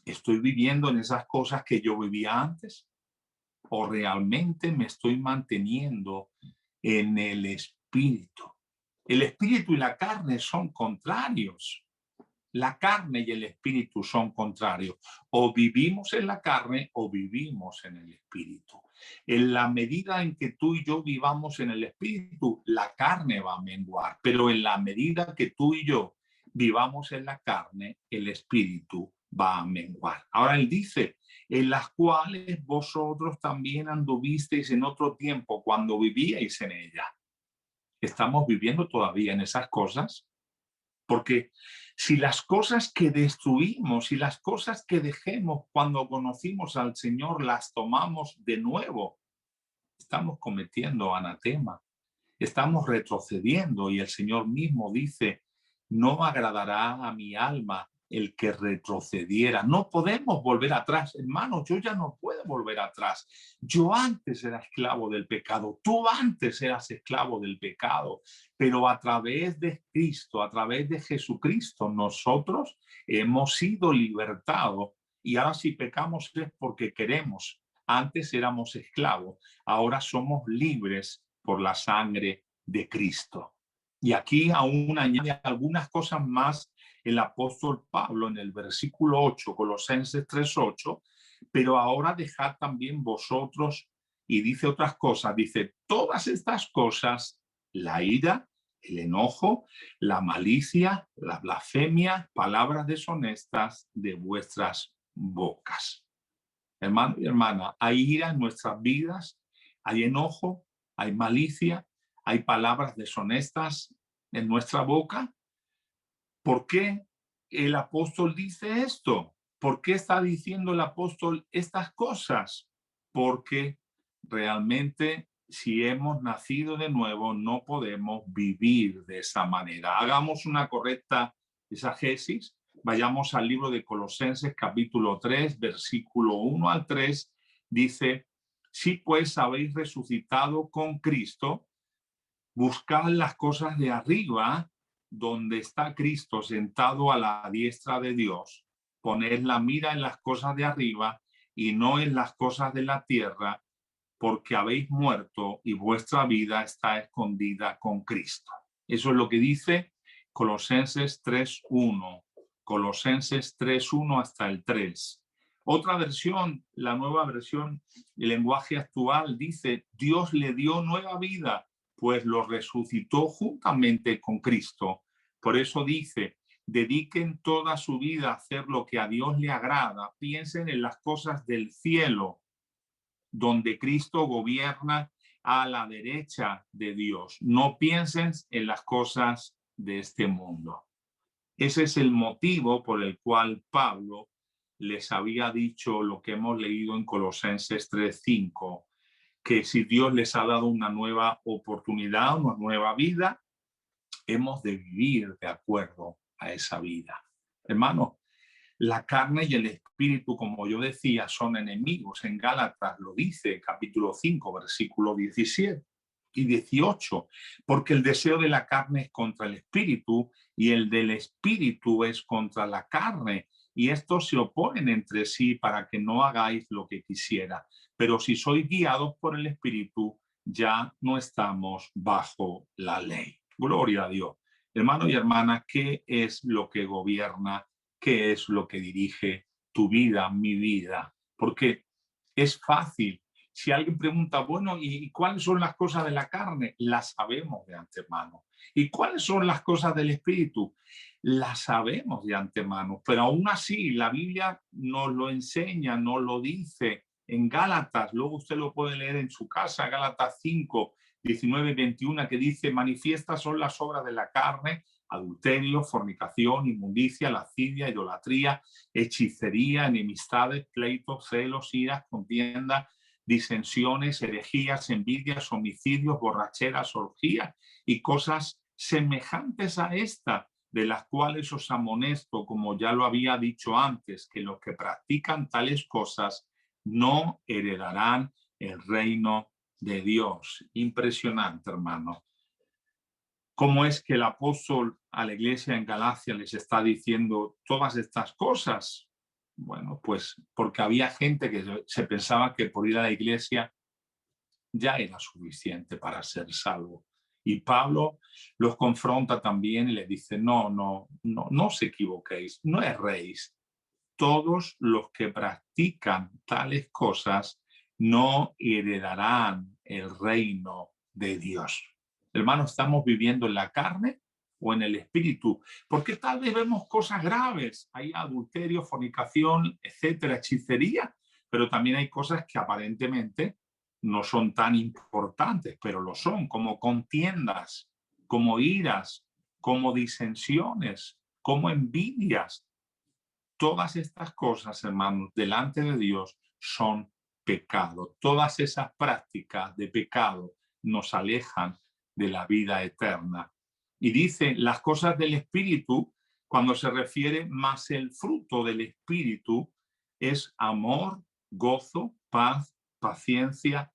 ¿estoy viviendo en esas cosas que yo vivía antes? ¿O realmente me estoy manteniendo en el espíritu? El espíritu y la carne son contrarios. La carne y el espíritu son contrarios. O vivimos en la carne o vivimos en el espíritu. En la medida en que tú y yo vivamos en el espíritu, la carne va a menguar. Pero en la medida que tú y yo vivamos en la carne, el espíritu va a menguar. Ahora él dice, en las cuales vosotros también anduvisteis en otro tiempo cuando vivíais en ella. ¿Estamos viviendo todavía en esas cosas? Porque si las cosas que destruimos y las cosas que dejemos cuando conocimos al Señor las tomamos de nuevo, estamos cometiendo anatema, estamos retrocediendo y el Señor mismo dice, no agradará a mi alma el que retrocediera. No podemos volver atrás. Hermanos, yo ya no puedo volver atrás. Yo antes era esclavo del pecado. Tú antes eras esclavo del pecado. Pero a través de Cristo, a través de Jesucristo, nosotros hemos sido libertados. Y ahora si pecamos es porque queremos. Antes éramos esclavos. Ahora somos libres por la sangre de Cristo. Y aquí aún añade algunas cosas más el apóstol Pablo en el versículo 8, Colosenses 3:8, pero ahora dejad también vosotros, y dice otras cosas, dice, todas estas cosas, la ira, el enojo, la malicia, la blasfemia, palabras deshonestas de vuestras bocas. Hermano y hermana, hay ira en nuestras vidas, hay enojo, hay malicia, hay palabras deshonestas en nuestra boca. ¿Por qué el apóstol dice esto? ¿Por qué está diciendo el apóstol estas cosas? Porque realmente si hemos nacido de nuevo no podemos vivir de esa manera. Hagamos una correcta exégesis. Vayamos al libro de Colosenses capítulo 3, versículo 1 al 3. Dice, si pues habéis resucitado con Cristo, buscad las cosas de arriba, donde está Cristo sentado a la diestra de Dios. Poned la mira en las cosas de arriba y no en las cosas de la tierra, porque habéis muerto y vuestra vida está escondida con Cristo. Eso es lo que dice Colosenses 3:1. Colosenses 3:1 hasta el 3. Otra versión, la nueva versión, el lenguaje actual, dice, Dios le dio nueva vida, pues lo resucitó juntamente con Cristo. Por eso dice, dediquen toda su vida a hacer lo que a Dios le agrada. Piensen en las cosas del cielo, donde Cristo gobierna a la derecha de Dios. No piensen en las cosas de este mundo. Ese es el motivo por el cual Pablo les había dicho lo que hemos leído en Colosenses 3:5, que si Dios les ha dado una nueva oportunidad, una nueva vida, hemos de vivir de acuerdo a esa vida. Hermano, la carne y el espíritu, como yo decía, son enemigos. En Gálatas lo dice, capítulo 5, versículo 17 y 18, porque el deseo de la carne es contra el espíritu y el del espíritu es contra la carne, y estos se oponen entre sí para que no hagáis lo que quisiera. Pero si sois guiados por el espíritu, ya no estamos bajo la ley. Gloria a Dios. Hermano y hermana, ¿qué es lo que gobierna? ¿Qué es lo que dirige tu vida, mi vida? Porque es fácil. Si alguien pregunta, bueno, ¿y cuáles son las cosas de la carne? Las sabemos de antemano. ¿Y cuáles son las cosas del espíritu? Las sabemos de antemano. Pero aún así, la Biblia nos lo enseña, nos lo dice en Gálatas. Luego usted lo puede leer en su casa, Gálatas 5, 19, 21, que dice, manifiestas son las obras de la carne, adulterio, fornicación, inmundicia, lascivia, idolatría, hechicería, enemistades, pleitos, celos, iras, contiendas, disensiones, herejías, envidias, homicidios, borracheras, orgías y cosas semejantes a esta, de las cuales os amonesto, como ya lo había dicho antes, que los que practican tales cosas no heredarán el reino de Dios. Impresionante, hermano. ¿Cómo es que el apóstol a la iglesia en Galacia les está diciendo todas estas cosas? Bueno, pues porque había gente que se pensaba que por ir a la iglesia ya era suficiente para ser salvo. Y Pablo los confronta también y les dice, no os equivoquéis, no erréis. Todos los que practican tales cosas no heredarán el reino de Dios. Hermanos, ¿estamos viviendo en la carne o en el espíritu? Porque tal vez vemos cosas graves. Hay adulterio, fornicación, etcétera, hechicería, pero también hay cosas que aparentemente no son tan importantes, pero lo son, como contiendas, como iras, como disensiones, como envidias. Todas estas cosas, hermanos, delante de Dios son pecado. Todas esas prácticas de pecado nos alejan de la vida eterna. Y dice, las cosas del espíritu, Cuando se refiere más el fruto del Espíritu, es amor, gozo, paz, paciencia,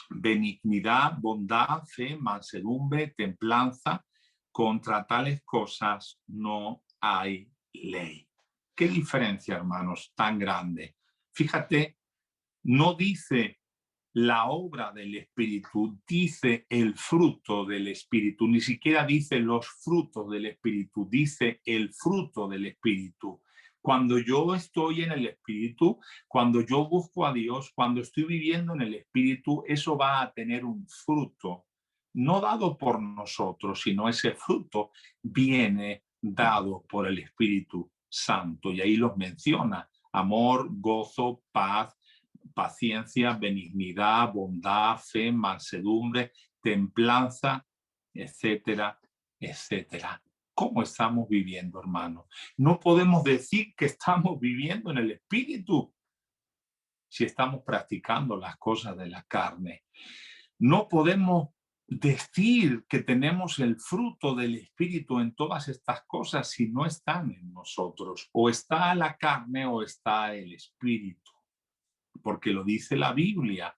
benignidad, bondad, fe, mansedumbre, templanza. Contra tales cosas no hay ley. ¿Qué diferencia, hermanos, tan grande? Fíjate, no dice la obra del Espíritu, dice el fruto del Espíritu, ni siquiera dice los frutos del Espíritu, dice el fruto del Espíritu. Cuando yo estoy en el Espíritu, cuando yo busco a Dios, cuando estoy viviendo en el Espíritu, eso va a tener un fruto, no dado por nosotros, sino ese fruto viene dado por el Espíritu Santo. Y ahí los menciona: amor, gozo, paz, paciencia, benignidad, bondad, fe, mansedumbre, templanza, etcétera, etcétera. ¿Cómo estamos viviendo, hermano? No podemos decir que estamos viviendo en el Espíritu si estamos practicando las cosas de la carne. No podemos decir que tenemos el fruto del Espíritu en todas estas cosas si no están en nosotros. O está la carne o está el Espíritu. Porque lo dice la Biblia.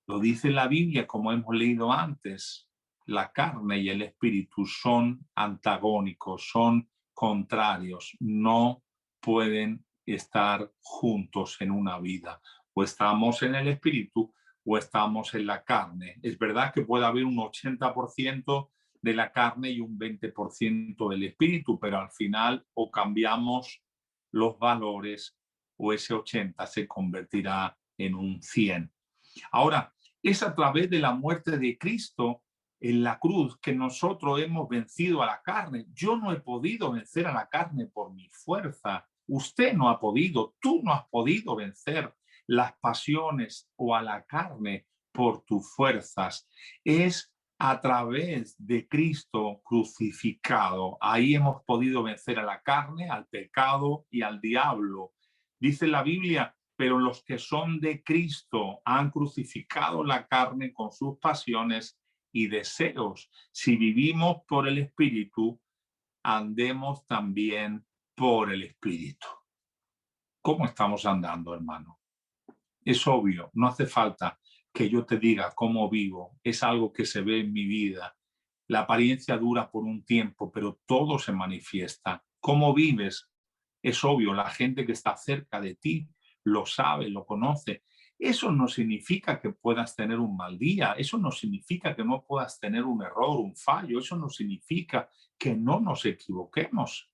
Lo dice la Biblia, como hemos leído antes. La carne y el espíritu son antagónicos, son contrarios. No pueden estar juntos en una vida. O estamos en el espíritu o estamos en la carne. Es verdad que puede haber un 80% de la carne y un 20% del espíritu, pero al final o cambiamos los valores o ese 80 se convertirá en un 100. Ahora, es a través de la muerte de Cristo en la cruz que nosotros hemos vencido a la carne. Yo no he podido vencer a la carne por mi fuerza. Usted no ha podido, tú no has podido vencer las pasiones o a la carne por tus fuerzas. Es a través de Cristo crucificado. Ahí hemos podido vencer a la carne, al pecado y al diablo. Dice la Biblia: pero los que son de Cristo han crucificado la carne con sus pasiones y deseos. Si vivimos por el Espíritu, andemos también por el Espíritu. ¿Cómo estamos andando, hermano? Es obvio, no hace falta que yo te diga cómo vivo. Es algo que se ve en mi vida. La apariencia dura por un tiempo, pero todo se manifiesta. ¿Cómo vives? Es obvio, la gente que está cerca de ti lo sabe, lo conoce. Eso no significa que puedas tener un mal día, eso no significa que no puedas tener un error, un fallo, eso no significa que no nos equivoquemos.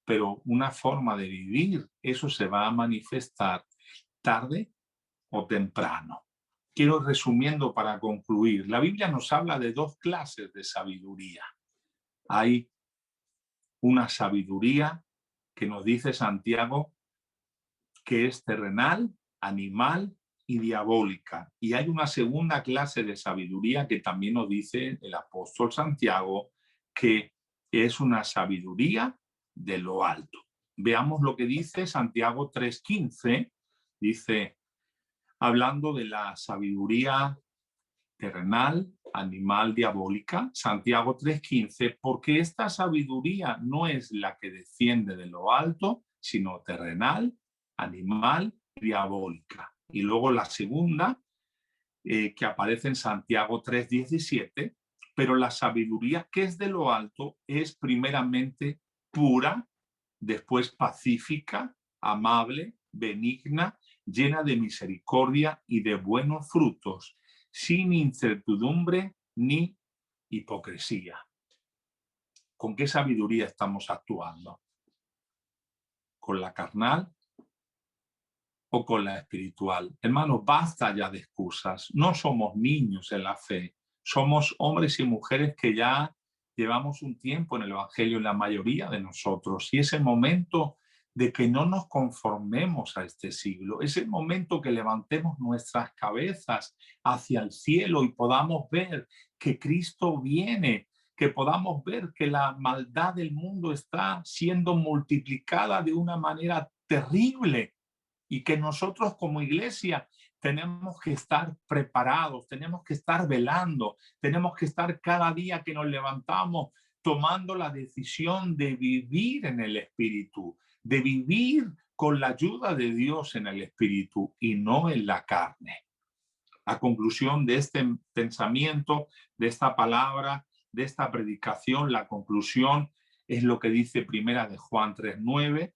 Pero una forma de vivir, eso se va a manifestar tarde o temprano. Quiero resumiendo para concluir. La Biblia nos habla de dos clases de sabiduría. Hay una sabiduría que nos dice Santiago que es terrenal, animal y diabólica. Y hay una segunda clase de sabiduría que también nos dice el apóstol Santiago, que es una sabiduría de lo alto. Veamos lo que dice Santiago 3:15. Dice, hablando de la sabiduría terrenal, animal, diabólica, Santiago 3:15, porque esta sabiduría no es la que desciende de lo alto, sino terrenal, animal, diabólica. Y luego la segunda, que aparece en Santiago 3:17, pero la sabiduría que es de lo alto es primeramente pura, después pacífica, amable, benigna, llena de misericordia y de buenos frutos, sin incertidumbre ni hipocresía. ¿Con qué sabiduría estamos actuando? ¿Con la carnal o con la espiritual? Hermanos, basta ya de excusas. No somos niños en la fe. Somos hombres y mujeres que ya llevamos un tiempo en el Evangelio, la mayoría de nosotros. Y es el momento de que no nos conformemos a este siglo. Es el momento que levantemos nuestras cabezas hacia el cielo y podamos ver que Cristo viene, que podamos ver que la maldad del mundo está siendo multiplicada de una manera terrible y que nosotros como iglesia tenemos que estar preparados, tenemos que estar velando, tenemos que estar cada día que nos levantamos tomando la decisión de vivir en el Espíritu, de vivir con la ayuda de Dios en el Espíritu y no en la carne. A conclusión de este pensamiento, de esta palabra, de esta predicación, la conclusión es lo que dice Primera de Juan 3:9.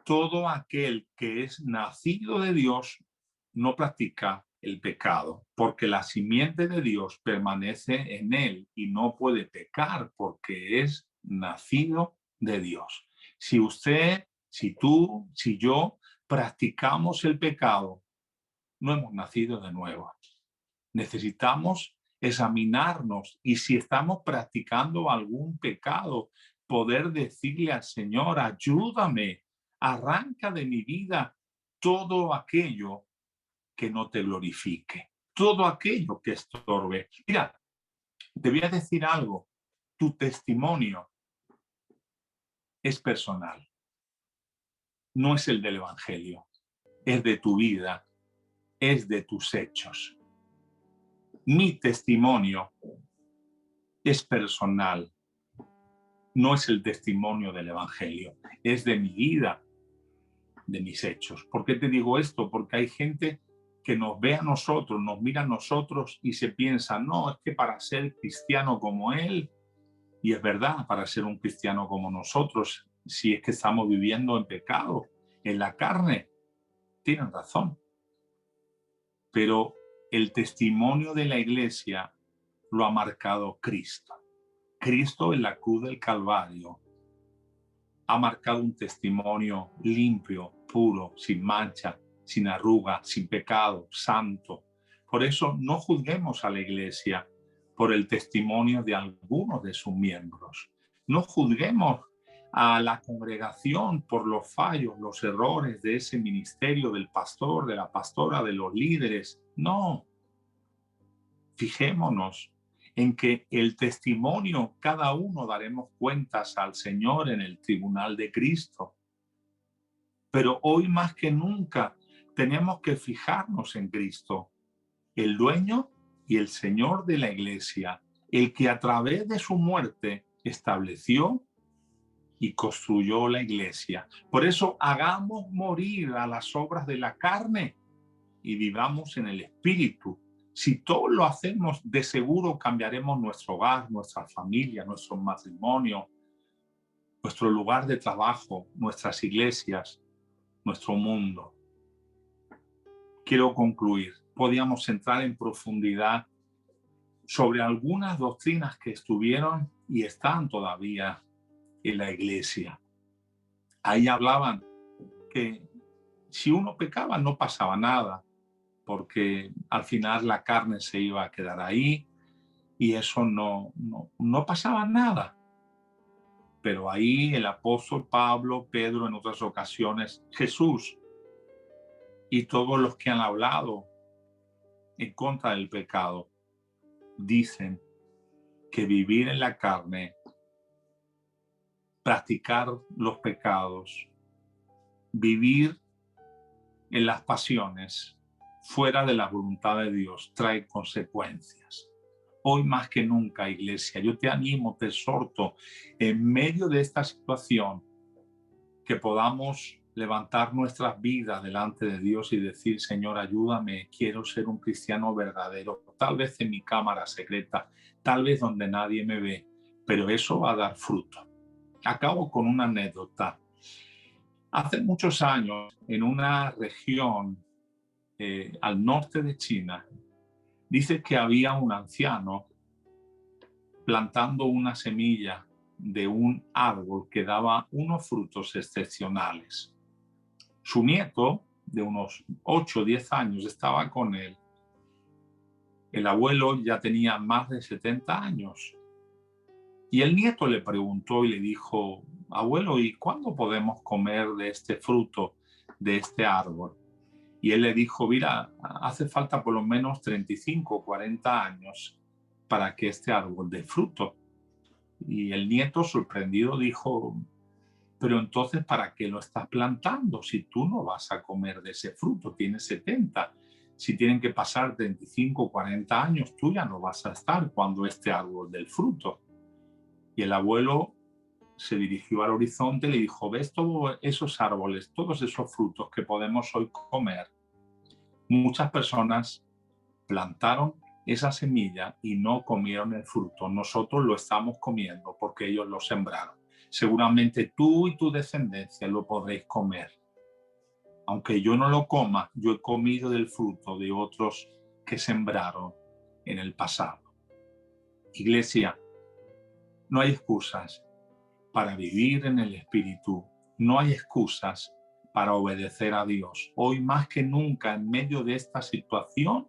Todo aquel que es nacido de Dios no practica el pecado, porque la simiente de Dios permanece en él y no puede pecar porque es nacido de Dios. Si usted, si tú, si yo practicamos el pecado, no hemos nacido de nuevo. Necesitamos examinarnos y si estamos practicando algún pecado, poder decirle al Señor, ayúdame, arranca de mi vida todo aquello que no te glorifique, todo aquello que estorbe. Mira, te voy a decir algo, tu testimonio es personal, no es el del Evangelio, es de tu vida, es de tus hechos. Mi testimonio es personal, no es el testimonio del Evangelio, es de mi vida, de mis hechos. ¿Por qué te digo esto? Porque hay gente que nos ve a nosotros, nos mira a nosotros y se piensa, no, es que para ser cristiano como él, y es verdad, para ser un cristiano como nosotros, si es que estamos viviendo en pecado, en la carne, tienen razón. Pero el testimonio de la iglesia lo ha marcado Cristo. Cristo en la cruz del Calvario ha marcado un testimonio limpio, puro, sin mancha, sin arruga, sin pecado, santo. Por eso no juzguemos a la iglesia por el testimonio de algunos de sus miembros. No juzguemos a la congregación por los fallos, los errores de ese ministerio, del pastor, de la pastora, de los líderes. No. Fijémonos en que el testimonio, cada uno daremos cuentas al Señor en el tribunal de Cristo. Pero hoy más que nunca tenemos que fijarnos en Cristo, el dueño y el Señor de la iglesia, el que a través de su muerte estableció y construyó la iglesia. Por eso hagamos morir a las obras de la carne y vivamos en el Espíritu. Si todo lo hacemos, de seguro cambiaremos nuestro hogar, nuestra familia, nuestro matrimonio, nuestro lugar de trabajo, nuestras iglesias, nuestro mundo. Quiero concluir. Podíamos entrar en profundidad sobre algunas doctrinas que estuvieron y están todavía en la iglesia. Ahí hablaban que si uno pecaba no pasaba nada, porque al final la carne se iba a quedar ahí y eso no pasaba nada. Pero ahí el apóstol Pablo, Pedro, en otras ocasiones, Jesús y todos los que han hablado en contra del pecado, dicen que vivir en la carne, practicar los pecados, vivir en las pasiones, fuera de la voluntad de Dios, trae consecuencias. Hoy más que nunca, iglesia, yo te animo, te exhorto, en medio de esta situación, que podamos levantar nuestras vidas delante de Dios y decir, Señor, ayúdame, quiero ser un cristiano verdadero, tal vez en mi cámara secreta, tal vez donde nadie me ve, pero eso va a dar fruto. Acabo con una anécdota. Hace muchos años, en una región al norte de China, dice que había un anciano plantando una semilla de un árbol que daba unos frutos excepcionales. Su nieto, de unos 8 o 10 años, estaba con él. El abuelo ya tenía más de 70 años. Y el nieto le preguntó y le dijo, abuelo, ¿y cuándo podemos comer de este fruto, de este árbol? Y él le dijo, mira, hace falta por lo menos 35 o 40 años para que este árbol dé fruto. Y el nieto, sorprendido, dijo, pero entonces, ¿para qué lo estás plantando? Si tú no vas a comer de ese fruto, tienes 70. Si tienen que pasar 35 o 40 años, tú ya no vas a estar cuando este árbol dé el fruto. Y el abuelo se dirigió al horizonte y le dijo, ¿ves todos esos árboles, todos esos frutos que podemos hoy comer? Muchas personas plantaron esa semilla y no comieron el fruto. Nosotros lo estamos comiendo porque ellos lo sembraron. Seguramente tú y tu descendencia lo podréis comer. Aunque yo no lo coma, yo he comido del fruto de otros que sembraron en el pasado. Iglesia, no hay excusas para vivir en el Espíritu. No hay excusas para obedecer a Dios. Hoy más que nunca, en medio de esta situación,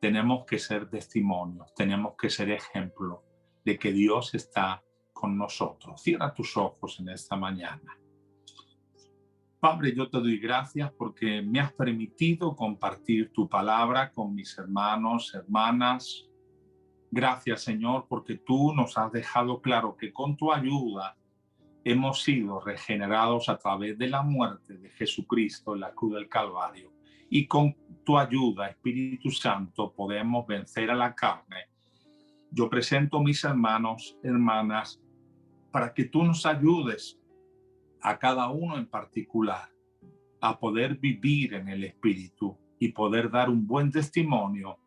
tenemos que ser testimonios, tenemos que ser ejemplo de que Dios está con nosotros. Cierra tus ojos en esta mañana. Padre, yo te doy gracias porque me has permitido compartir tu palabra con mis hermanos, hermanas. Gracias, Señor, porque tú nos has dejado claro que con tu ayuda hemos sido regenerados a través de la muerte de Jesucristo en la cruz del Calvario. Y con tu ayuda, Espíritu Santo, podemos vencer a la carne. Yo presento a mis hermanos, hermanas, para que tú nos ayudes a cada uno en particular a poder vivir en el Espíritu y poder dar un buen testimonio,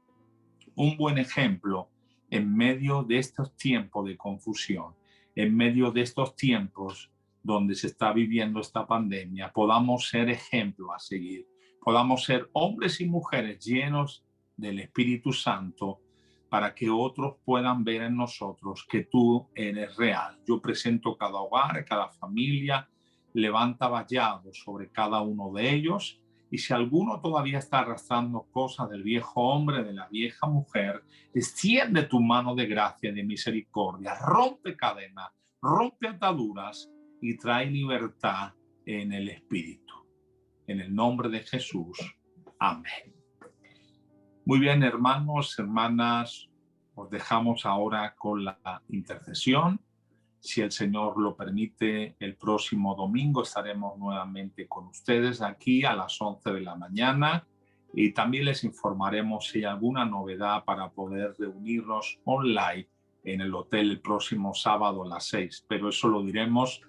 un buen ejemplo en medio de estos tiempos de confusión, en medio de estos tiempos donde se está viviendo esta pandemia. Podamos ser ejemplo a seguir, podamos ser hombres y mujeres llenos del Espíritu Santo para que otros puedan ver en nosotros que tú eres real. Yo presento cada hogar, cada familia, levanta vallado sobre cada uno de ellos, y si alguno todavía está arrastrando cosas del viejo hombre, de la vieja mujer, extiende tu mano de gracia y de misericordia, rompe cadenas, rompe ataduras y trae libertad en el Espíritu. En el nombre de Jesús. Amén. Muy bien, hermanos, hermanas, os dejamos ahora con la intercesión. Si el Señor lo permite, el próximo domingo estaremos nuevamente con ustedes aquí a las 11 de la mañana y también les informaremos si hay alguna novedad para poder reunirnos online en el hotel el próximo sábado a las 6. Pero eso lo diremos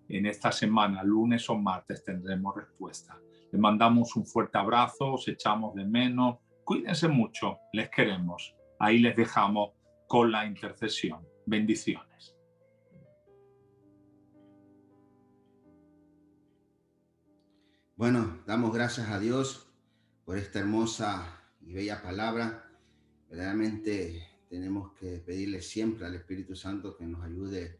en esta semana, lunes o martes tendremos respuesta. Les mandamos un fuerte abrazo, os echamos de menos. Cuídense mucho, les queremos. Ahí les dejamos con la intercesión. Bendiciones. Bueno, damos gracias a Dios por esta hermosa y bella palabra. Verdaderamente tenemos que pedirle siempre al Espíritu Santo que nos ayude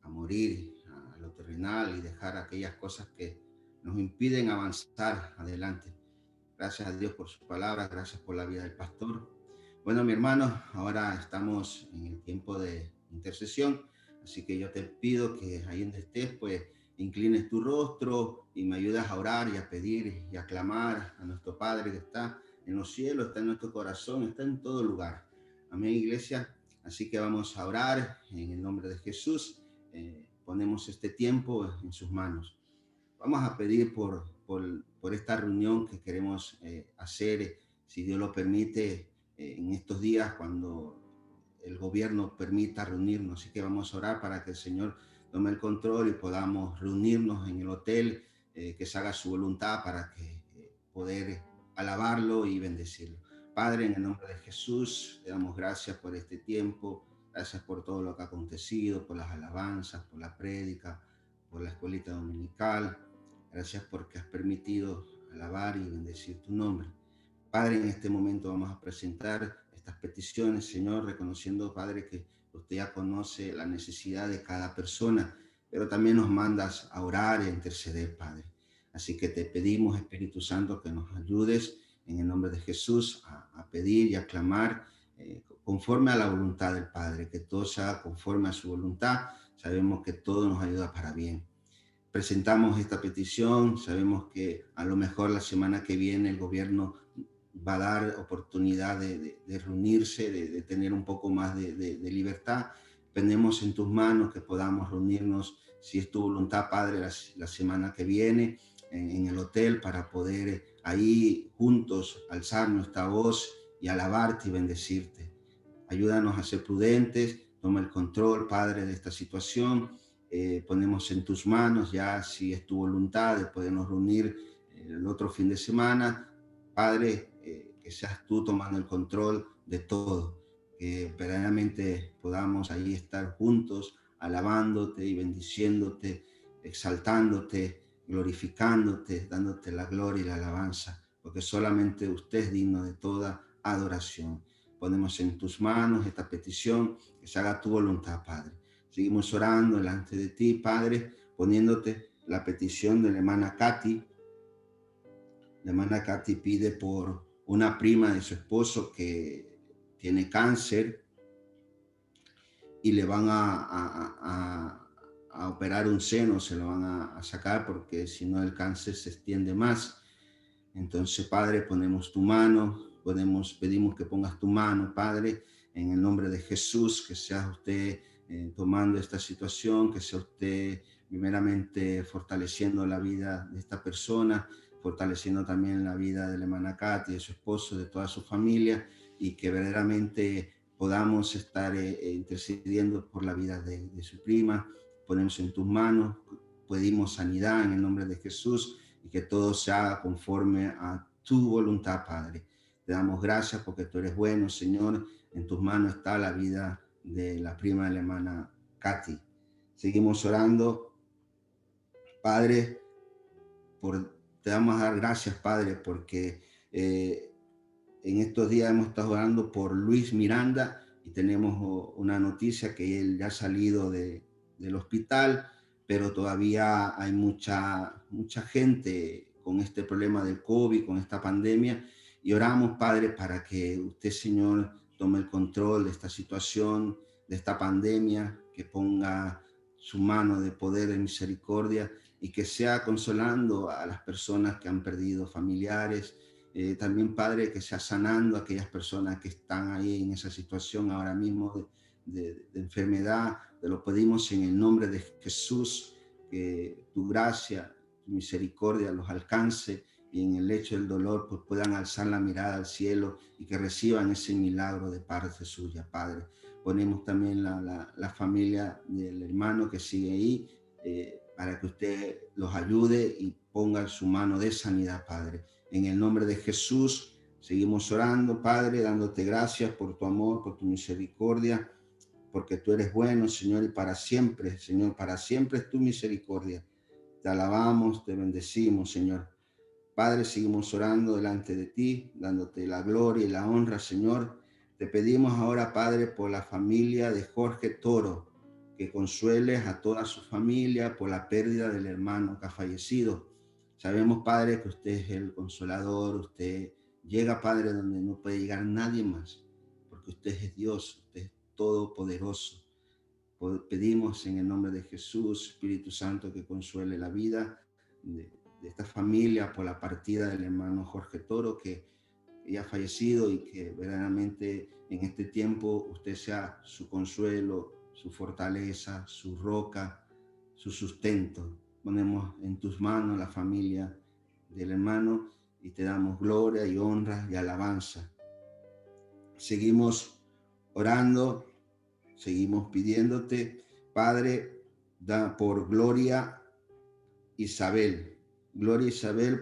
a morir a lo terrenal y dejar aquellas cosas que nos impiden avanzar adelante. Gracias a Dios por su palabra, gracias por la vida del pastor. Bueno, mi hermano, ahora estamos en el tiempo de intercesión, así que yo te pido que ahí donde estés, pues, inclines tu rostro y me ayudas a orar y a pedir y a clamar a nuestro Padre que está en los cielos, está en nuestro corazón, está en todo lugar. Amén, iglesia. Así que vamos a orar en el nombre de Jesús. Ponemos este tiempo en sus manos. Vamos a pedir por esta reunión que queremos hacer, si Dios lo permite, en estos días cuando el gobierno permita reunirnos. Así que vamos a orar para que el Señor tome el control y podamos reunirnos en el hotel, que se haga su voluntad para que poder alabarlo y bendecirlo. Padre, en el nombre de Jesús, te damos gracias por este tiempo, gracias por todo lo que ha acontecido, por las alabanzas, por la prédica, por la escuelita dominical. Gracias porque has permitido alabar y bendecir tu nombre. Padre, en este momento vamos a presentar estas peticiones, Señor, reconociendo, Padre, que usted ya conoce la necesidad de cada persona, pero también nos mandas a orar y a interceder, Padre. Así que te pedimos, Espíritu Santo, que nos ayudes en el nombre de Jesús a pedir y a clamar conforme a la voluntad del Padre, que todo sea conforme a su voluntad. Sabemos que todo nos ayuda para bien. Presentamos esta petición, sabemos que a lo mejor la semana que viene el gobierno va a dar oportunidad de reunirse, de tener un poco más de libertad. Ponemos en tus manos que podamos reunirnos, si es tu voluntad, Padre, la semana que viene en el hotel para poder ahí juntos alzar nuestra voz y alabarte y bendecirte. Ayúdanos a ser prudentes, toma el control, Padre, de esta situación. Ponemos en tus manos ya, si es tu voluntad, de podernos reunir el otro fin de semana. Padre, que seas tú tomando el control de todo, que verdaderamente podamos ahí estar juntos, alabándote y bendiciéndote, exaltándote, glorificándote, dándote la gloria y la alabanza, porque solamente usted es digno de toda adoración. Ponemos en tus manos esta petición, que se haga tu voluntad, Padre. Seguimos orando delante de ti, Padre, poniéndote la petición de la hermana Katy. La hermana Katy pide por una prima de su esposo que tiene cáncer y le van a operar un seno, se lo van a sacar porque si no el cáncer se extiende más. Entonces, Padre, ponemos tu mano, pedimos que pongas tu mano, Padre, en el nombre de Jesús, que sea usted tomando esta situación, que sea usted primeramente fortaleciendo la vida de esta persona, fortaleciendo también la vida de la hermana Katy, de su esposo, de toda su familia, y que verdaderamente podamos estar intercediendo por la vida de su prima. Ponemos en tus manos, pedimos sanidad en el nombre de Jesús, y que todo se haga conforme a tu voluntad, Padre. Te damos gracias porque tú eres bueno, Señor. En tus manos está la vida de la prima de la hermana Katy. Seguimos orando, Padre, te damos a dar gracias, Padre, porque en estos días hemos estado orando por Luis Miranda y tenemos una noticia que él ya ha salido del hospital, pero todavía hay mucha gente con este problema del COVID, con esta pandemia, y oramos, Padre, para que usted, Señor, tome el control de esta situación, de esta pandemia, que ponga su mano de poder, de misericordia, y que sea consolando a las personas que han perdido familiares. También, Padre, que sea sanando a aquellas personas que están ahí en esa situación ahora mismo de enfermedad. Te lo pedimos en el nombre de Jesús, que tu gracia, tu misericordia los alcance y en el lecho del dolor pues puedan alzar la mirada al cielo y que reciban ese milagro de parte suya, Padre. Ponemos también la familia del hermano que sigue ahí, para que usted los ayude y ponga su mano de sanidad, Padre. En el nombre de Jesús seguimos orando, Padre, dándote gracias por tu amor, por tu misericordia, porque tú eres bueno, Señor, y para siempre, Señor, para siempre es tu misericordia. Te alabamos, te bendecimos, Señor. Padre, seguimos orando delante de ti, dándote la gloria y la honra, Señor. Te pedimos ahora, Padre, por la familia de Jorge Toro, que consueles a toda su familia por la pérdida del hermano que ha fallecido. Sabemos, Padre, que usted es el consolador, usted llega, Padre, donde no puede llegar nadie más, porque usted es Dios, usted es todopoderoso. Pedimos en el nombre de Jesús, Espíritu Santo, que consuele la vida de esta familia por la partida del hermano Jorge Toro, que ya ha fallecido, y que verdaderamente en este tiempo usted sea su consuelo, su fortaleza, su roca, su sustento. Ponemos en tus manos la familia del hermano y te damos gloria y honra y alabanza. Seguimos orando, seguimos pidiéndote, Padre, da por Gloria Isabel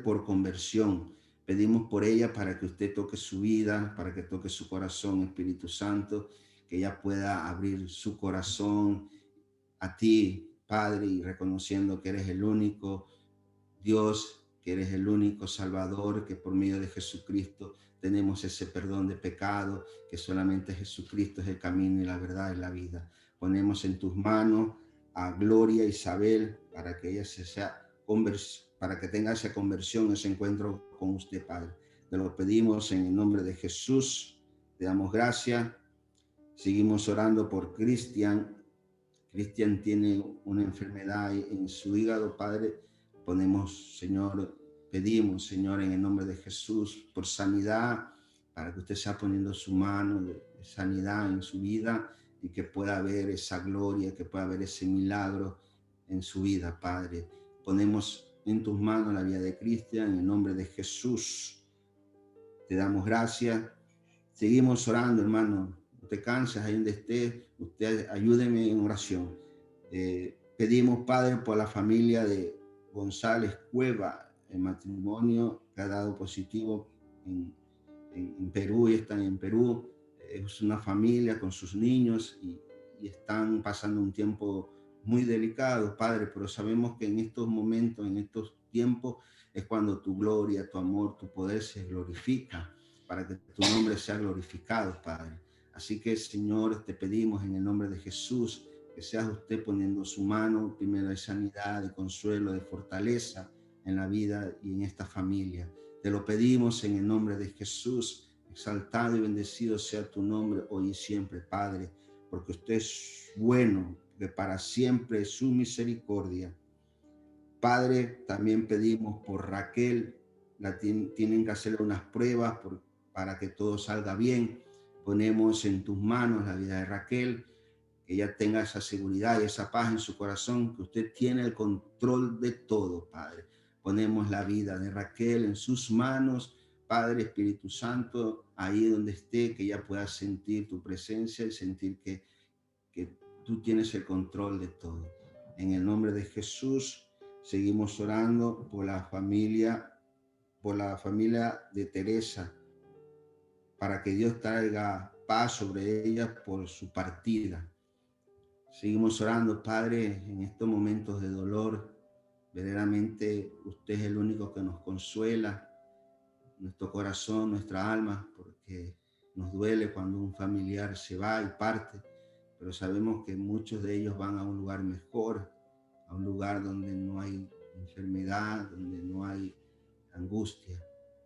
por conversión. Pedimos por ella para que usted toque su vida, para que toque su corazón, Espíritu Santo, que ella pueda abrir su corazón a ti, Padre, y reconociendo que eres el único Dios, que eres el único Salvador, que por medio de Jesucristo tenemos ese perdón de pecado, que solamente Jesucristo es el camino y la verdad y la vida. Ponemos en tus manos a Gloria Isabel para que ella para que tenga esa conversión, ese encuentro con usted, Padre. Te lo pedimos en el nombre de Jesús. Te damos gracias. Seguimos orando por Cristian. Cristian tiene una enfermedad en su hígado, Padre. Pedimos, Señor, en el nombre de Jesús, por sanidad, para que usted sea poniendo su mano de sanidad en su vida y que pueda ver esa gloria, que pueda ver ese milagro en su vida, Padre. Ponemos en tus manos la vida de Cristian, en el nombre de Jesús. Te damos gracias. Seguimos orando, hermano. No te canses ahí donde estés. Usted ayúdeme en oración. Pedimos, Padre, por la familia de González Cueva, el matrimonio que ha dado positivo en Perú y están en Perú. Es una familia con sus niños y están pasando un tiempo muy delicado, Padre, pero sabemos que en estos momentos, en estos tiempos, es cuando tu gloria, tu amor, tu poder se glorifica, para que tu nombre sea glorificado, Padre. Así que, Señor, te pedimos en el nombre de Jesús, que seas usted poniendo su mano, primero de sanidad, de consuelo, de fortaleza en la vida y en esta familia. Te lo pedimos en el nombre de Jesús. Exaltado y bendecido sea tu nombre hoy y siempre, Padre, porque usted es bueno, que para siempre es su misericordia. Padre, también pedimos por Raquel, tienen que hacer unas pruebas para que todo salga bien. Ponemos en tus manos la vida de Raquel, que ella tenga esa seguridad y esa paz en su corazón, que usted tiene el control de todo, Padre. Ponemos la vida de Raquel en sus manos, Padre, Espíritu Santo, ahí donde esté, que ella pueda sentir tu presencia y sentir que tú tienes el control de todo. En el nombre de Jesús, seguimos orando por la familia de Teresa, para que Dios traiga paz sobre ella por su partida. Seguimos orando, Padre, en estos momentos de dolor. Verdaderamente usted es el único que nos consuela, nuestro corazón, nuestra alma, porque nos duele cuando un familiar se va y parte, pero sabemos que muchos de ellos van a un lugar mejor, a un lugar donde no hay enfermedad, donde no hay angustia.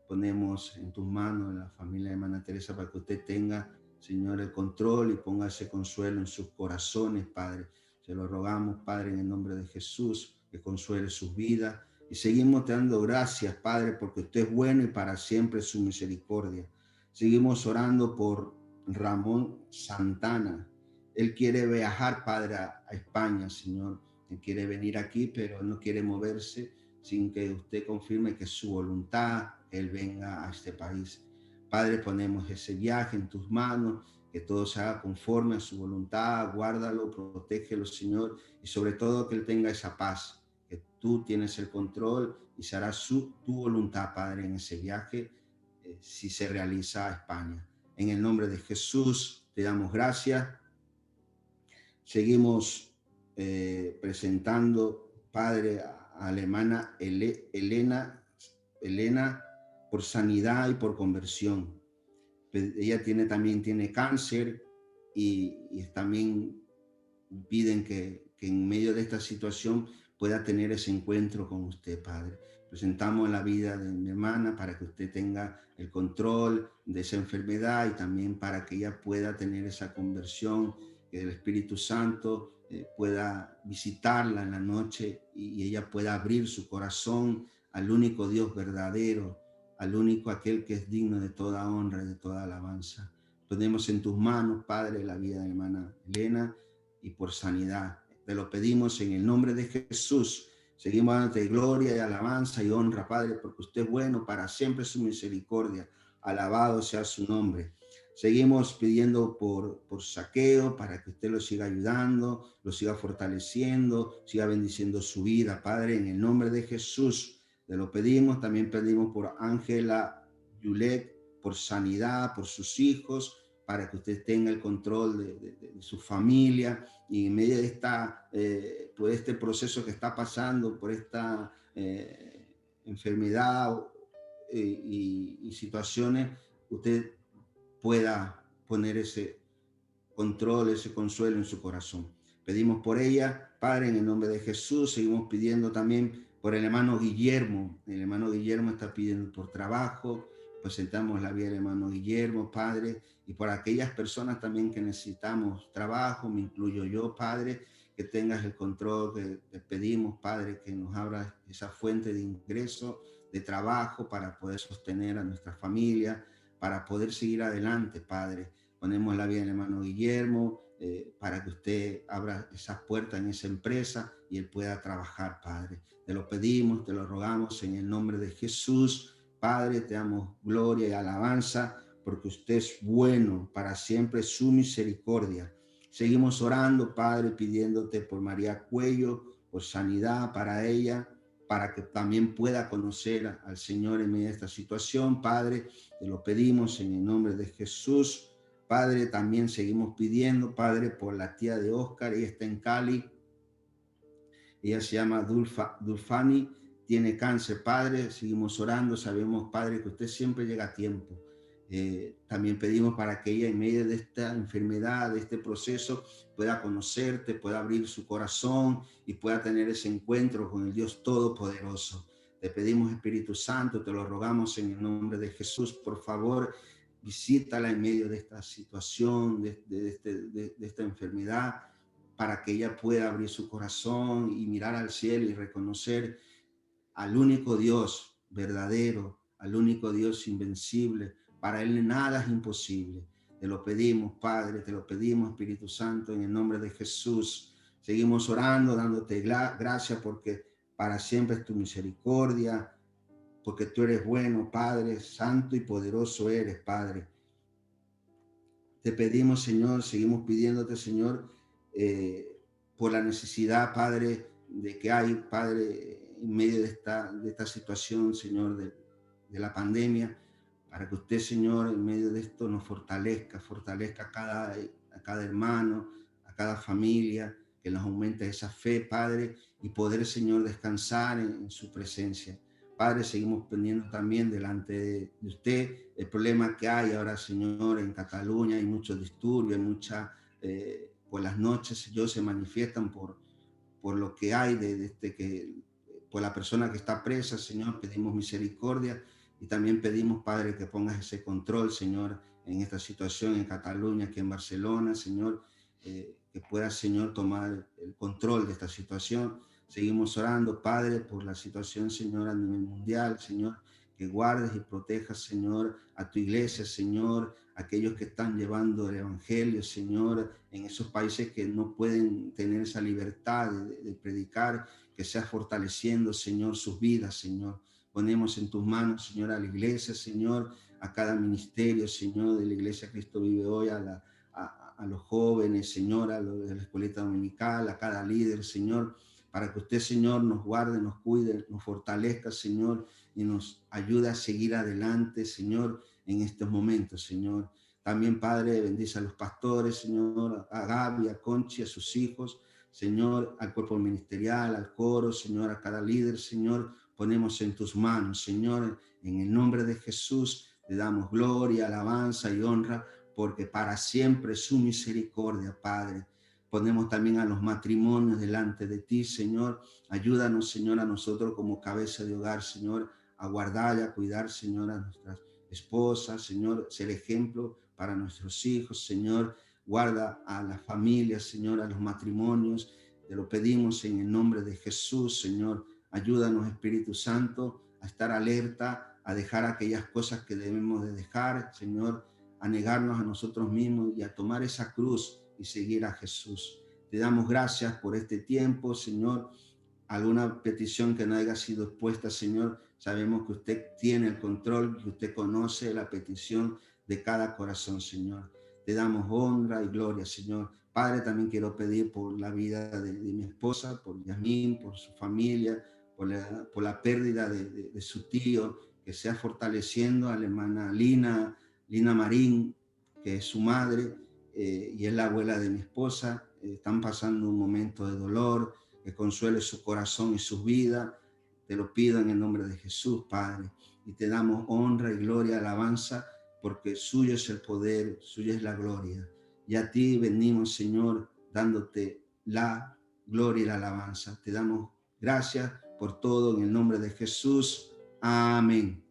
Ponemos en tus manos la familia de hermana Teresa para que usted tenga, Señor, el control y ponga ese consuelo en sus corazones, Padre. Se lo rogamos, Padre, en el nombre de Jesús, que consuele sus vidas. Y seguimos dando gracias, Padre, porque usted es bueno y para siempre su misericordia. Seguimos orando por Ramón Santana. Él quiere viajar, Padre, a España, Señor. Él quiere venir aquí, pero no quiere moverse sin que usted confirme que es su voluntad, que él venga a este país. Padre, ponemos ese viaje en tus manos, que todo se haga conforme a su voluntad. Guárdalo, protégelo, Señor, y sobre todo que él tenga esa paz, que tú tienes el control y se hará tu voluntad, Padre, en ese viaje, si se realiza a España. En el nombre de Jesús te damos gracias. Seguimos presentando, Padre, a la hermana Elena por sanidad y por conversión. Ella también tiene cáncer y también piden que en medio de esta situación pueda tener ese encuentro con usted, Padre. Presentamos la vida de mi hermana para que usted tenga el control de esa enfermedad y también para que ella pueda tener esa conversión, que el Espíritu Santo pueda visitarla en la noche y ella pueda abrir su corazón al único Dios verdadero, al único aquel que es digno de toda honra y de toda alabanza. Ponemos en tus manos, Padre, la vida de la hermana Elena y por sanidad. Te lo pedimos en el nombre de Jesús. Seguimos dándote gloria y alabanza y honra, Padre, porque usted es bueno, para siempre su misericordia. Alabado sea su nombre. Seguimos pidiendo por Saqueo, para que usted lo siga ayudando, lo siga fortaleciendo, siga bendiciendo su vida, Padre, en el nombre de Jesús. Te lo pedimos. También pedimos por Ángela Yulet, por sanidad, por sus hijos, para que usted tenga el control de su familia y en medio de por este proceso que está pasando, por esta enfermedad y situaciones, usted pueda poner ese control, ese consuelo en su corazón. Pedimos por ella, Padre, en el nombre de Jesús. Seguimos pidiendo también por el hermano Guillermo. El hermano Guillermo está pidiendo por trabajo. Presentamos la vida del hermano Guillermo, Padre, y por aquellas personas también que necesitamos trabajo, me incluyo yo, Padre, que tengas el control. Te pedimos, Padre, que nos abra esa fuente de ingreso, de trabajo, para poder sostener a nuestra familia, para poder seguir adelante, Padre. Ponemos la vida del hermano Guillermo, para que usted abra esas puertas en esa empresa y él pueda trabajar, Padre. Te lo pedimos, te lo rogamos en el nombre de Jesús. Padre, te damos gloria y alabanza, porque usted es bueno, para siempre su misericordia. Seguimos orando, Padre, pidiéndote por María Cuello, por sanidad para ella, para que también pueda conocer al Señor en medio de esta situación. Padre, te lo pedimos en el nombre de Jesús. Padre, también seguimos pidiendo, Padre, por la tía de Oscar. Ella está en Cali. Ella se llama Dulfani, tiene cáncer, Padre. Seguimos orando. Sabemos, Padre, que usted siempre llega a tiempo. También pedimos para que ella en medio de esta enfermedad, de este proceso, pueda conocerte, pueda abrir su corazón y pueda tener ese encuentro con el Dios Todopoderoso. Te pedimos, Espíritu Santo, te lo rogamos en el nombre de Jesús, por favor, visítala en medio de esta situación, de esta enfermedad, para que ella pueda abrir su corazón y mirar al cielo y reconocer al único Dios verdadero, al único Dios invencible. Para Él nada es imposible. Te lo pedimos, Padre, te lo pedimos, Espíritu Santo, en el nombre de Jesús. Seguimos orando, dándote gracias porque para siempre es tu misericordia, porque tú eres bueno, Padre, santo y poderoso eres, Padre. Te pedimos, Señor, seguimos pidiéndote, Señor, por la necesidad, Padre, de que hay, Padre, en medio de esta situación, Señor, de la pandemia, para que usted, Señor, en medio de esto nos fortalezca a cada hermano, a cada familia, que nos aumente esa fe, Padre, y poder, Señor, descansar en su presencia. Padre, seguimos poniendo también delante de usted el problema que hay ahora, Señor, en Cataluña. Hay muchos disturbios, por las noches, Señor, se manifiestan por lo que hay, por la persona que está presa, Señor. Pedimos misericordia y también pedimos, Padre, que pongas ese control, Señor, en esta situación en Cataluña, aquí en Barcelona, Señor, que pueda, Señor, tomar el control de esta situación. Seguimos orando, Padre, por la situación, Señor, a nivel mundial, Señor, que guardes y protejas, Señor, a tu iglesia, Señor, aquellos que están llevando el evangelio, Señor, en esos países que no pueden tener esa libertad de predicar, que seas fortaleciendo, Señor, sus vidas, Señor. Ponemos en tus manos, Señor, a la iglesia, Señor, a cada ministerio, Señor, de la iglesia Cristo Vive Hoy, a los jóvenes, Señor, a los de la escuelita dominical, a cada líder, Señor, para que usted, Señor, nos guarde, nos cuide, nos fortalezca, Señor, y nos ayude a seguir adelante, Señor, en estos momentos, Señor. También, Padre, bendice a los pastores, Señor, a Gaby, a Conchi, a sus hijos, Señor, al cuerpo ministerial, al coro, Señor, a cada líder, Señor, ponemos en tus manos, Señor, en el nombre de Jesús, te damos gloria, alabanza y honra, porque para siempre es su misericordia, Padre. Ponemos también a los matrimonios delante de ti, Señor. Ayúdanos, Señor, a nosotros como cabeza de hogar, Señor, a guardar y a cuidar, Señor, a nuestras esposas, Señor, ser ejemplo para nuestros hijos, Señor. Guarda a las familias, Señor, a los matrimonios. Te lo pedimos en el nombre de Jesús, Señor. Ayúdanos, Espíritu Santo, a estar alerta, a dejar aquellas cosas que debemos de dejar, Señor, a negarnos a nosotros mismos y a tomar esa cruz y seguir a Jesús. Te damos gracias por este tiempo, Señor. Alguna petición que no haya sido expuesta, Señor, sabemos que usted tiene el control, que usted conoce la petición de cada corazón, Señor. Te damos honra y gloria, Señor. Padre, también quiero pedir por la vida de mi esposa, por Yasmín, por su familia, por la pérdida de su tío, que sea fortaleciendo a la hermana Lina Marín, que es su madre y es la abuela de mi esposa. Están pasando un momento de dolor, que consuele su corazón y su vida. Te lo pido en el nombre de Jesús, Padre, y te damos honra y gloria, alabanza, porque suyo es el poder, suya es la gloria. Y a ti venimos, Señor, dándote la gloria y la alabanza. Te damos gracias por todo en el nombre de Jesús. Amén.